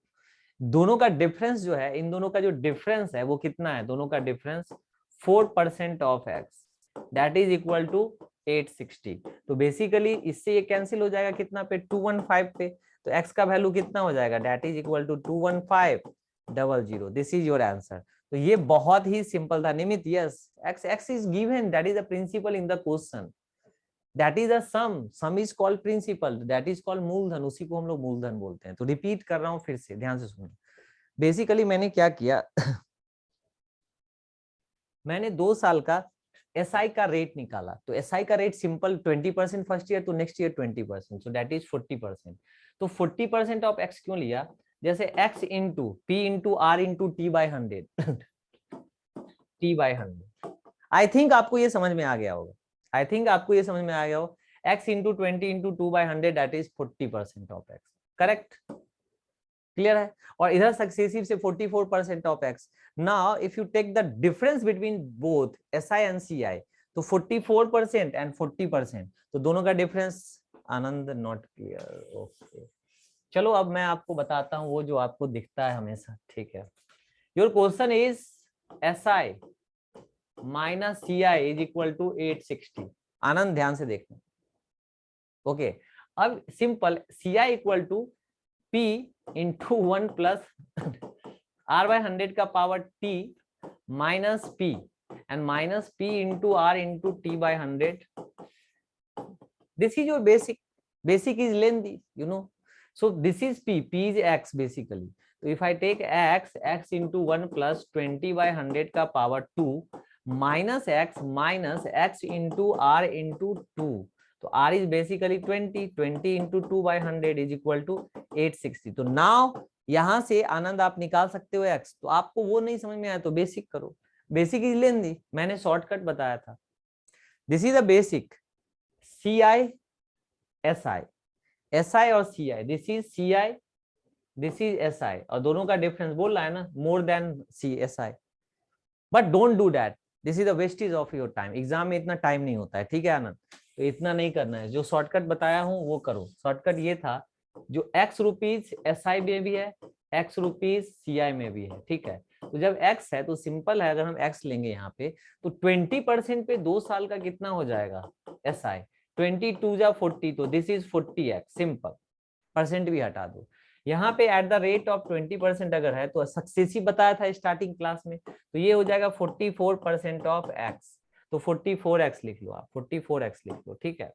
दोनों का difference जो है, इन दोनों का जो डिफरेंस है वो कितना है, दोनों का difference 4% of X, that is equal to 860. तो बेसिकली इससे ये कैंसिल हो जाएगा कितना पे, 215 पे. तो X का वैल्यू कितना हो जाएगा, that is equal to 21500. This is your answer. तो ये बहुत ही सिंपल था Nimit. Yes, X is given, that is the principal in the question. That is a sum is called principal, that is called मूलधन, उसी को हम लोग मूलधन बोलते हैं. तो रिपीट कर रहा हूं फिर से, ध्यान से सुनो. बेसिकली मैंने क्या किया मैंने 2 साल का SI का रेट निकाला. तो SI का रेट सिंपल 20% फर्स्ट ईयर, तो next year 20%, so that is 40%. तो 40% ऑफ X क्यों लिया, जैसे X into P into R into T by 100 T by 100. I think आपको ये समझ में आ गया होगा. आई थिंक आपको ये समझ में आ गया हो। x into 20 into 2/100 that is 40% of x, correct, clear है। और इधर सक्सेसिव से 44% of x। Now if you take the difference between both SI and CI, तो 44% एंड 40%, तो दोनों का difference, Anand not clear, okay. चलो अब मैं आपको बताता हूँ वो जो आपको दिखता है हमेशा, ठीक है। Your question is SI minus CI is equal to 860। Anand ध्यान से देखना, ओके। अब simple CI equal to P into 1 plus R/100 का power T minus P and minus P into R into T/100। This is your basic. Basic is lengthy, you know. So this is P. P is X basically. So if I take X into 1 plus 20/100 का power 2 minus X into R into 2. तो R is basically 20. 20 into 2/100 is equal to 860. तो now यहाँ से आनंद आप निकाल सकते हो X। तो आपको वो नहीं समझ में आया तो बेसिक करो। बेसिक इज लेंदी, मैंने शॉर्टकट बताया था। This is a basic. CI SI और CI, this is CI, this is SI, और दोनों का डिफरेंस बोल रहा है ना, more than SI। But don't do that, this is the wastage of your time. Exam में इतना टाइम नहीं होता है, ठीक है आनंद, तो इतना नहीं करना है। जो शॉर्टकट बताया हूं वो करो। शॉर्टकट ये था, जो X रुपीज SI में भी है, X रुपीज CI में भी है, ठीक है। तो जब X है तो सिंपल है, अगर हम X लेंगे यहाँ पे तो 20% पे 2 साल का कितना हो जाएगा SI, 22 जा 40, तो this is 40x, simple. Percent भी हटा दो। यहाँ पे एट द रेट ऑफ 20% अगर है तो सक्सेसिव बताया था स्टार्टिंग क्लास में, तो ये हो जाएगा 44% ऑफ x। तो 44x लिख लो आप, 44x लिख लो, ठीक है।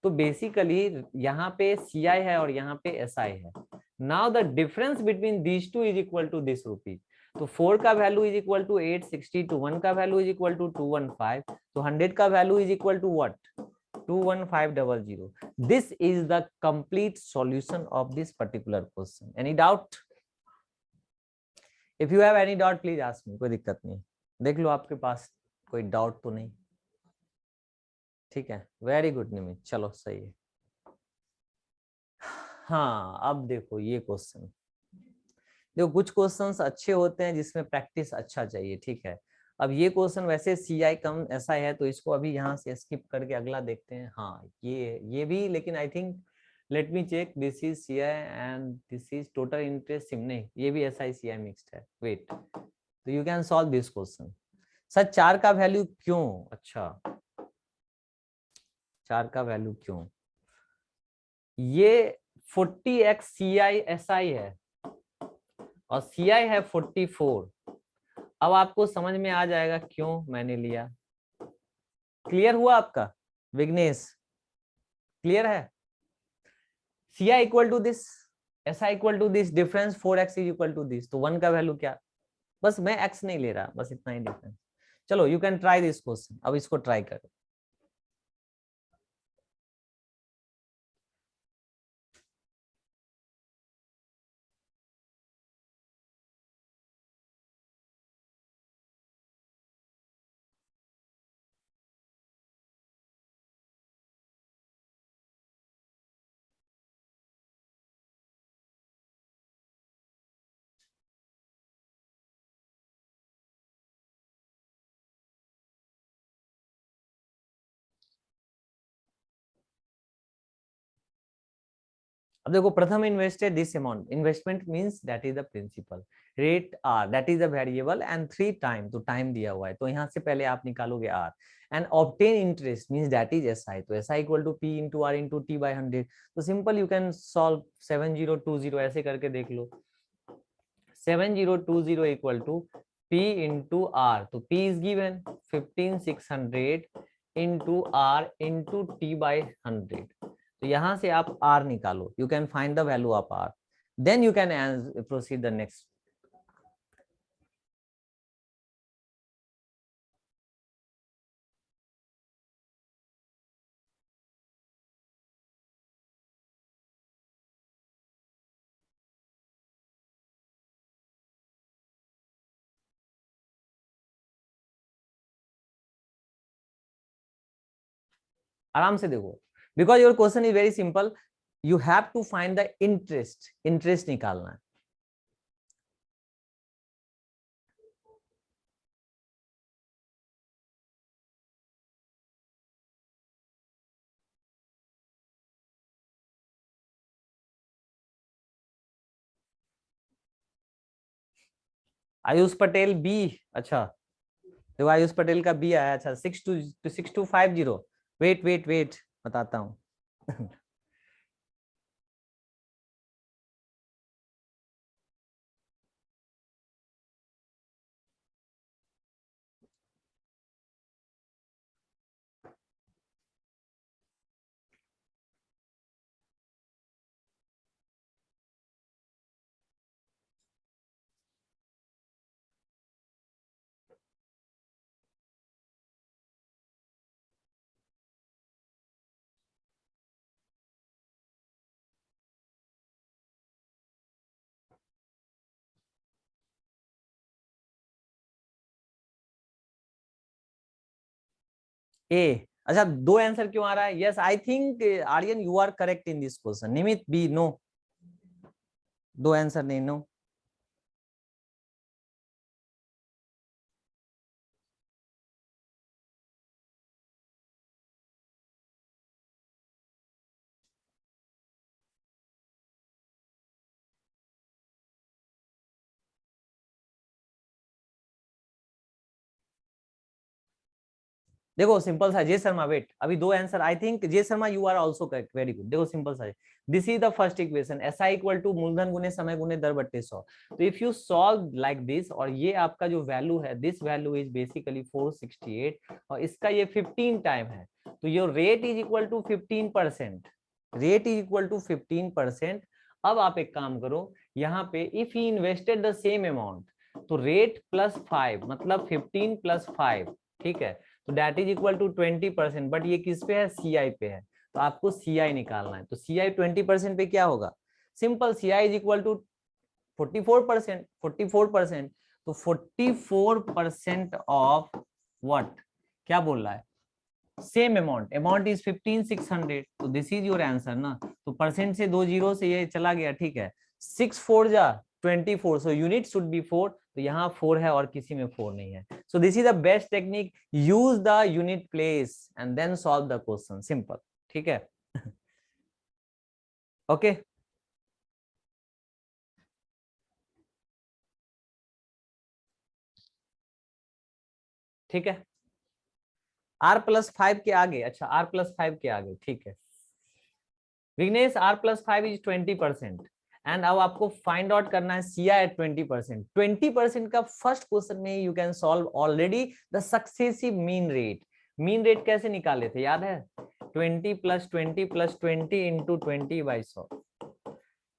तो बेसिकली यहाँ पे CI है और यहाँ पे SI है। Now the difference between these two is equal to this rupees. तो 4 का वैल्यू इज इक्वल टू 860, टू 1 का वैल्यू इज इक्वल टू 215, तो 100 का value is equal to what, 21500। This is the complete solution of this particular question. Any doubt? If you have any doubt, please ask me. कोई दिक्कत नहीं, देख लो आपके पास कोई डाउट तो नहीं, ठीक है। वेरी गुड निमित, चलो सही है। हाँ अब देखो ये क्वेश्चन, देखो कुछ क्वेश्चंस अच्छे होते हैं जिसमें प्रैक्टिस अच्छा चाहिए, ठीक है। अब ये क्वेश्चन वैसे CI कम ऐसा है, तो इसको अभी यहाँ से स्किप करके अगला देखते हैं। हाँ ये भी, लेकिन I think let me check, this is CI and this is total interest same, नहीं ये भी SI CI मिक्स्ड है, वेट। तो you can solve this question. Sir 4 का वैल्यू क्यों, अच्छा 4 का वैल्यू क्यों, ये 40x CI SI है और CI है 44। अब आपको समझ में आ जाएगा क्यों मैंने लिया। क्लियर हुआ आपका विघ्नेश, क्लियर है। CI equal to this, SI equal to this, difference 4x is equal to this, तो 1 का वैल्यू क्या, बस मैं x नहीं ले रहा, बस इतना ही डिफरेंस। चलो you can try this question, अब इसको ट्राई करो। अब देखो, Pratham invested this amount, investment means that is the principal, rate R that is the variable and 3 time, तो टाइम दिया हुआ है, तो यहाँ से पहले आप निकालोगे R. And obtain interest means that is SI, तो SI equal to P into R into T/100। तो सिंपल यू कैन सॉल्व 7020 ऐसे करके देख लो। 7020 equal to P into R, तो P is given 15600 into R into T/100। तो यहां से आप R निकालो, you can find the value of R, then you can proceed the next. आराम से देखो, because your question is very simple, you have to find the interest, interest निकालना है। आयुष पटेल बी, अच्छा देखो आयुष पटेल का बी आया, अच्छा 6250, वेट वेट वेट बताता हूँ। ए, अच्छा दो आंसर क्यों आ रहा है? Yes I think Aryan you are correct in this question, Nimit B no, दो आंसर नहीं, नो। देखो सिंपल सा, जे शर्मा वेट, अभी दो answer, I think J Sharma you are also correct, very good. देखो सिंपल सा, this is the first equation, SI equal to मूलधन गुने समय गुने दर बट्टे 100। तो if you solve like this, और ये आपका जो वैल्यू है, दिस वैल्यू इज बेसिकली 468, और इसका ये 15 टाइम है, तो your rate is equal to 15%, rate is equal to 15%। अब आप एक काम करो, यहाँ पे if he invested the same amount, तो रेट प्लस 5 मतलब 15 प्लस 5, ठीक है, तो that is equal to 20%। But ये किस पे है? CI पे है, तो आपको CI निकालना है। तो CI 20% पे क्या होगा? Simple, CI is equal to 44%, 44%, तो 44% ऑफ व्हाट, क्या बोल रहा है? सेम अमाउंट, अमाउंट इज 15600, तो दिस इज योर आंसर ना। तो परसेंट से दो जीरो से ये चला गया, ठीक है, 6 4 जा 24, सो यूनिट शुड बी 4, तो यहाँ 4 है और किसी में 4 नहीं है। So this is the best technique, use the unit place and then solve the question, simple, ठीक है। ओके ठीक है, R+5 के आगे, अच्छा R+5 के आगे, ठीक है विघ्नेश, R+5 इज 20%, एंड अब आपको फाइंड आउट करना है CI एट 20%। 20% का फर्स्ट क्वेश्चन में you can solve already the successive mean rate. Mean rate कैसे निकाले थे, याद है? 20 + 20 + 20 इंटू 20/100,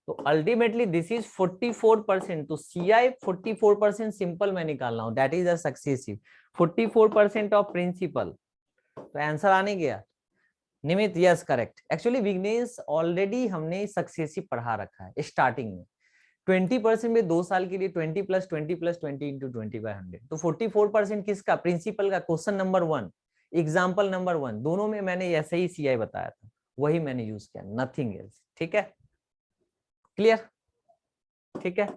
तो अल्टीमेटली दिस इज 44%, तो CI 44% सिंपल में निकालना हो, that is a successive 44% of principal, तो आंसर आने गया। Nimit yes correct, actually Vighnesh already हमने सक्सेसिव पढ़ा रखा है स्टार्टिंग में। 20% में 2 साल के लिए 20 + 20 + 20 इंटू 20/100, तो 44% किसका? प्रिंसिपल का। क्वेश्चन नंबर 1, एग्जाम्पल नंबर 1, दोनों में मैंने ऐसे ही CI बताया था, वही मैंने यूज किया, नथिंग एल्स, ठीक है, क्लियर, ठीक है।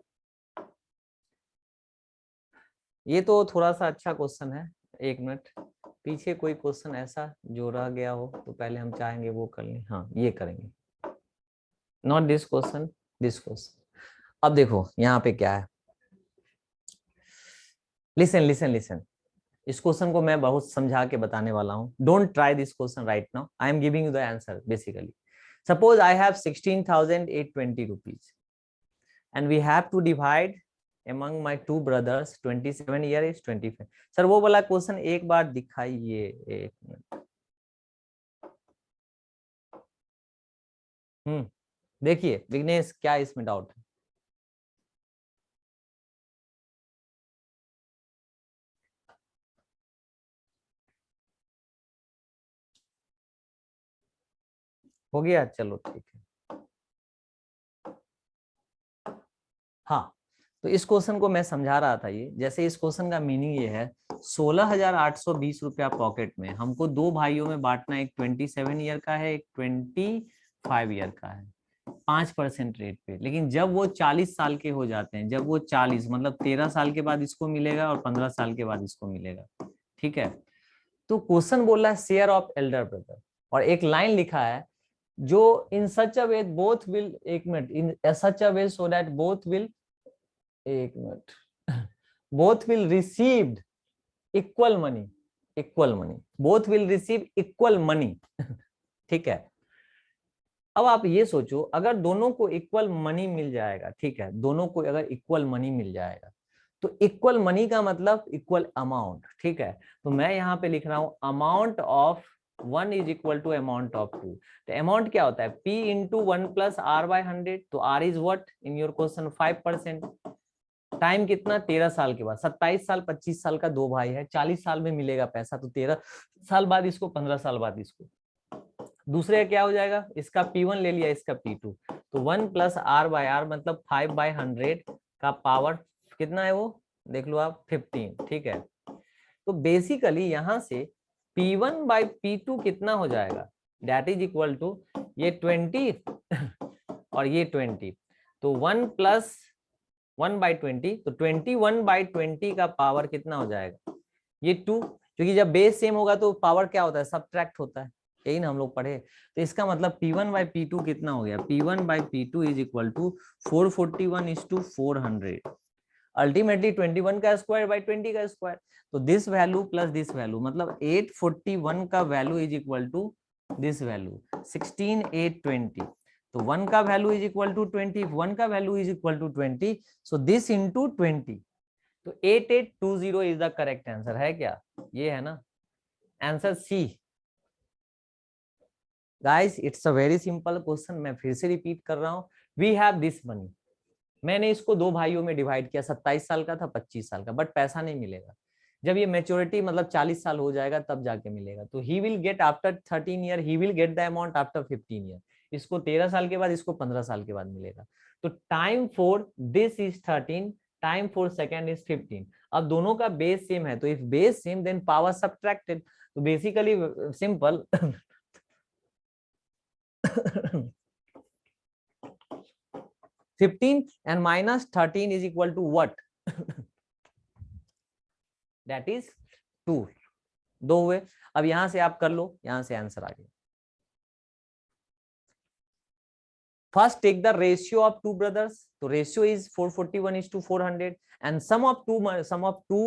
ये तो थोड़ा सा अच्छा क्वेश्चन है, एक मिनट, पीछे कोई क्वेश्चन ऐसा जो रह गया हो तो पहले हम चाहेंगे वो कर लें, हाँ ये करेंगे, not this question, this question. अब देखो यहाँ पे क्या है, लिसन लिसन लिसन, इस क्वेश्चन को मैं बहुत समझा के बताने वाला हूँ, don't try this question right now, I am giving you the answer basically. Suppose I have 16,820 rupees and we have to divide among my two brothers, 27 year is 25। Sir वो वाला क्वेश्चन एक बार दिखाइए, एक मिनट, देखिए विघ्नेश क्या इसमें doubt है? हो गया, चलो ठीक है। हाँ, तो इस क्वेश्चन को मैं समझा रहा था, ये जैसे इस क्वेश्चन का मीनिंग ये है, 16,820 रुपया पॉकेट में, हमको दो भाइयों में बांटना, एक 27 ईयर का है, एक 25 ईयर का है, 5% रेट पे। लेकिन जब वो 40 साल के हो जाते हैं, जब वो 40 मतलब 13 साल के बाद इसको मिलेगा और 15 साल के बाद इसको मिलेगा, ठीक है। तो क्वेश्चन बोल रहा है शेयर ऑफ एल्डर ब्रदर, और एक लाइन लिखा है, जो in such a way both will, एक minute, in such a way so that both will, एक minute, both will received equal money, equal money, both will receive equal money, ठीक है। अब आप ये सोचो, अगर दोनों को इक्वल मनी मिल जाएगा, ठीक है, दोनों को अगर इक्वल मनी मिल जाएगा, तो इक्वल मनी का मतलब इक्वल अमाउंट, ठीक है। तो मैं यहाँ पे लिख रहा हूं amount of 1 is equal to amount of 2। तो अमाउंट क्या होता है, P into 1 plus R by 100। तो R is what in your question 5%। Time कितना, 13 साल के बाद, 27 साल 25 साल का दो भाई है, 40 साल में मिलेगा पैसा, तो 13 साल बाद इसको, 15 साल बाद इसको। दूसरे क्या हो जाएगा, इसका P1 ले लिया, इसका P2, तो 1 प्लस R बाय R मतलब 5/100 का पावर कितना है, वो देख लो आप, 15, ठीक है। तो बेसिकली यहां से P1 बाय P2 कितना हो जाएगा, दैट इज इक्वल टू ये 20 और ये 20, तो 1 प्लस 1/20, तो 21/20 का पावर कितना हो जाएगा, ये 2, क्योंकि जब बेस सेम होगा तो पावर क्या होता है, सब्ट्रैक्ट होता है, यही ना हम लोग पढ़े। तो इसका मतलब P1/P2 कितना हो गया, P1/P2 is equal to 441:400, ultimately 21 का स्क्वायर बाय 20 का स्क्वायर। तो this value plus this value मतलब 841 का value is equal to this value 16,820। तो 1 का वैल्यू इज इक्वल टू 20, 1 का value is equal to 20, so this into 20। तो 8820 इज द करेक्ट आंसर, है क्या, ये है ना answer C. Guys it's a very simple question, मैं फिर से रिपीट कर रहा हूं, वी हैव दिस मनी, मैंने इसको दो भाइयों में डिवाइड किया, 27 साल का था, 25 साल का, बट पैसा नहीं मिलेगा, जब ये मेच्योरिटी मतलब 40 साल हो जाएगा तब जाके मिलेगा। तो he will get after 13 year, he will get the amount after 15 year, इसको 13 साल के बाद, इसको 15 साल के बाद मिलेगा। तो time for this is 13, time for second is 15। अब दोनों का बेस सेम है, तो if base same then power subtracted, तो basically simple 15 and minus 13 is equal to what? That is 2। दो हुए, अब यहां से आप कर लो, यहां से आंसर आ गया। First take the ratio of two brothers, so ratio is 441:400 and sum of two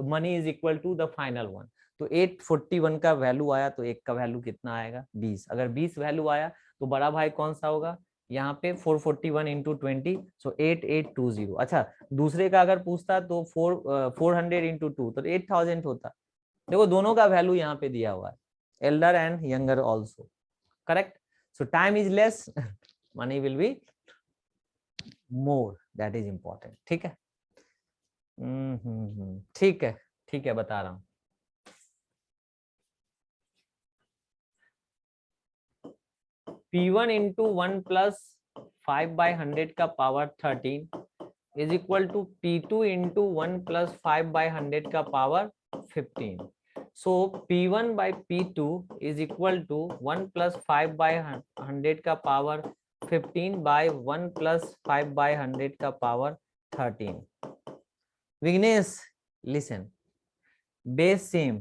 money is equal to the final one। तो 841 का वैल्यू आया, तो एक का वैल्यू कितना आएगा, 20। अगर 20 वैल्यू आया तो बड़ा भाई कौन सा होगा, यहाँ पे 441 इंटू 20, सो 8820। अच्छा दूसरे का अगर पूछता तो 400 इंटू 2, तो 8000 होता। देखो दोनों का वैल्यू यहाँ पे दिया हुआ है, Elder and younger also, correct. So time is less, money will be more, that is important, ठीक है। ठीक है, ठीक है, बता रहा हूं। P1 इंटू 1 प्लस 5/100 का power 13 is equal to P2 into 1 plus 5/100 का power 15। So P1/P2 is equal to 1 plus 5/100 का पावर 15 बाय 1 प्लस 5/100 का power 13। Vighnesh listen, base same,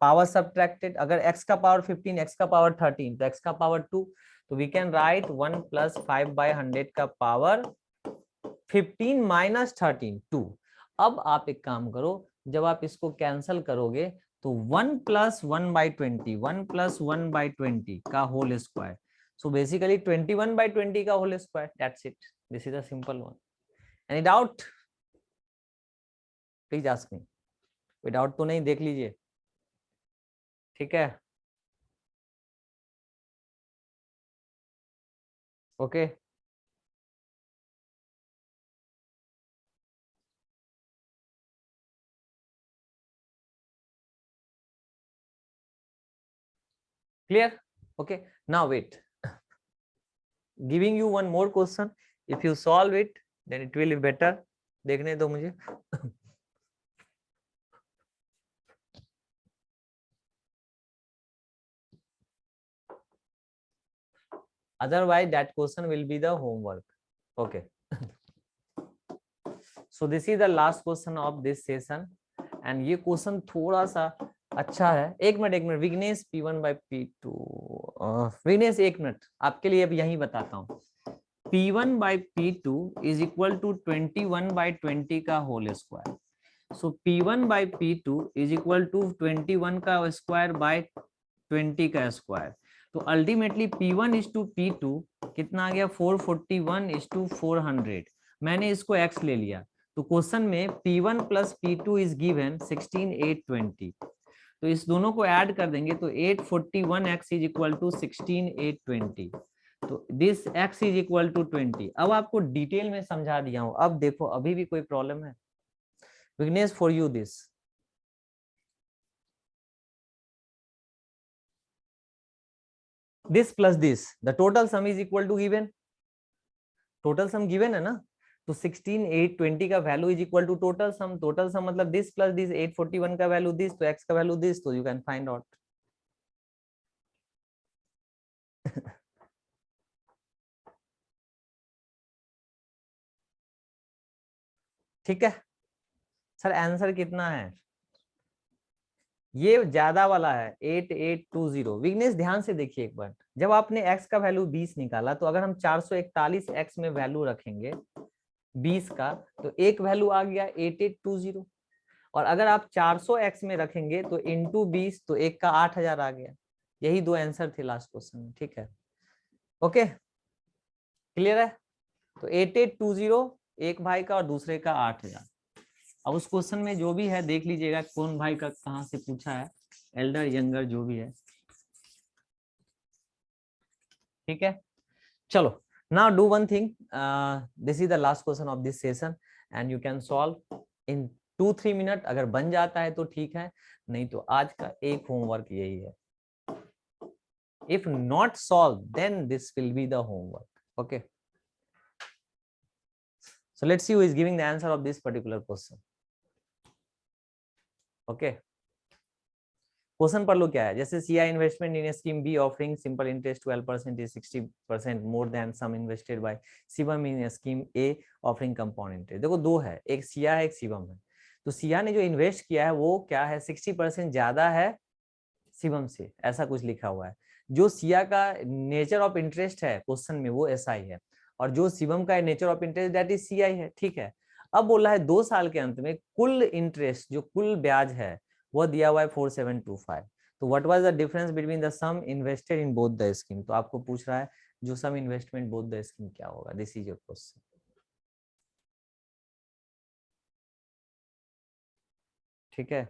power subtracted, अगर x का पावर 15, x का पावर 13, तो x का power 2, तो वी कैन राइट 1 प्लस 5/100 का पावर 15 माइनस 13 2। अब आप एक काम करो, जब आप इसको कैंसल करोगे तो 1 प्लस 1/20, 1 प्लस 1/20 का होल स्क्वायर, सो बेसिकली 21/20 का whole square, that's it, this is a simple one. Any doubt, please ask me. कोई डाउट तो नहीं, देख लीजिए, ठीक है, okay. Clear? Okay. Now wait. Giving you one more question. If you solve it, then it will be better. देखने दो मुझे। Otherwise that question will be the homework. Okay. So this is the last question of this session and ये question थोड़ा सा अच्छा है। एक minute Vighnesh, P1 by P2, Vighnesh एक मिनट आपके लिए अब यही बताता हूँ। P1 by P2 is equal to 21 by 20 का whole square. So P1 by P2 is equal to 21 का स्क्वायर बाय 20 का स्क्वायर। तो ultimately P1 is to P2 कितना आ गया 441 is to 400। मैंने इसको x ले लिया तो क्वेश्चन में P1 plus P2 is given 16820। तो इस दोनों को ऐड कर देंगे तो 841x is equal to 16820। तो this x is equal to 20। अब आपको डिटेल में समझा दिया हूं। अब देखो अभी भी कोई प्रॉब्लम है? Vighnesh, for you this this plus this, the total sum is equal to given, total sum given है ना, तो 16820 का value is equal to total sum. Total sum मतलब दिस प्लस दिस, 841 का वैल्यू दिस, तो x का value this, तो you can find out. ठीक है सर, आंसर कितना है? ये ज्यादा वाला है 8820। विघ्नेश ध्यान से देखिए एक बार, जब आपने x का वैल्यू 20 निकाला तो अगर हम 441x में वैल्यू रखेंगे 20 का तो एक वैल्यू आ गया 8820। और अगर आप 400x में रखेंगे तो इंटू 20 तो एक का 8000 आ गया। यही दो आंसर थे लास्ट क्वेश्चन में। ठीक है, ओके क्लियर है? तो 8820 एक भाई का और दूसरे का 8000। अब उस क्वेश्चन में जो भी है देख लीजिएगा कौन भाई का कहाँ से पूछा है, एल्डर यंगर जो भी है। ठीक है चलो, now do one thing, this is the last question of this session and you can solve in 2-3 minute. अगर बन जाता है तो ठीक है, नहीं तो आज का एक होमवर्क यही है। if not solved then this will be the homework. Okay, so let's see who is giving the answer of this particular question. Okay, question पढ़ लो क्या है। जैसे CI investment in scheme B offering simple interest 12% is 60% more than sum invested by Shivam in scheme A offering compound interest. देखो दो है, एक सिया है एक शिवम है। तो सिया ने जो इन्वेस्ट किया है वो क्या है, 60% ज्यादा है शिवम से, ऐसा कुछ लिखा हुआ है। जो सिया का नेचर ऑफ इंटरेस्ट है क्वेश्चन में वो SI है और जो शिवम का nature of interest that is CI है। ठीक है, अब बोला है 2 साल के अंत में कुल इंटरेस्ट जो कुल ब्याज है वो दिया हुआ है 4725। तो what was the difference between the sum invested in both the scheme. तो आपको पूछ रहा है जो sum investment both the scheme क्या होगा। This is your question. ठीक है,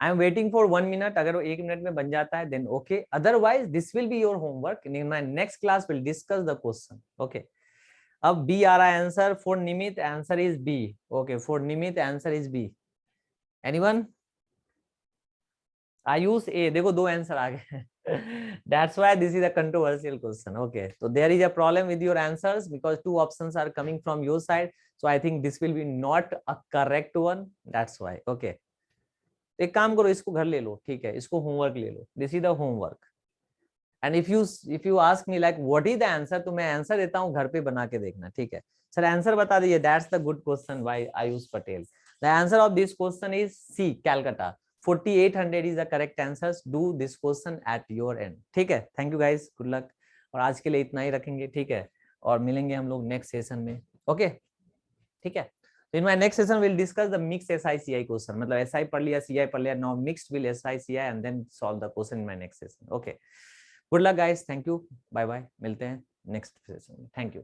I am waiting for 1 minute. अगर वो 1 मिनट में बन जाता है then okay, otherwise this will be your homework in my next class, will discuss the question. Okay, अब बी आ रहा है answer for Nimit, answer is B. Okay, for Nimit answer is B. Anyone? Ayush A, देखो दो आंसर आ गए। That's why this is a controversial question. Okay, so there is a problem with your answers because 2 options are coming from your side. So I think this will be not a correct one. That's why. Okay. एक काम करो, इसको घर ले लो। ठीक है, इसको homework ले लो। This is the homework. And if you ask me like what is the answer, तो मैं आंसर देता हूँ, घर पे बना के देखना। ठीक है सर, आंसर बता दीजिए। That's the good question by Ayush Patel. The answer of this question is C, Calcutta. 4800 is the correct answers. Do this question at your end. ठीक है, thank you guys, good luck. और आज के लिए इतना ही रखेंगे। ठीक है, और मिलेंगे हम लोग नेक्स्ट सेशन में। ओके ठीक है, तो in my next session will discuss the mix SI CI question. मतलब SI पढ़ लिया, CI पढ़ लिया, now mixed will SI CI and then solve the question in my next session. Okay, good luck guys, thank you, bye bye, मिलते हैं next session में। Thank you.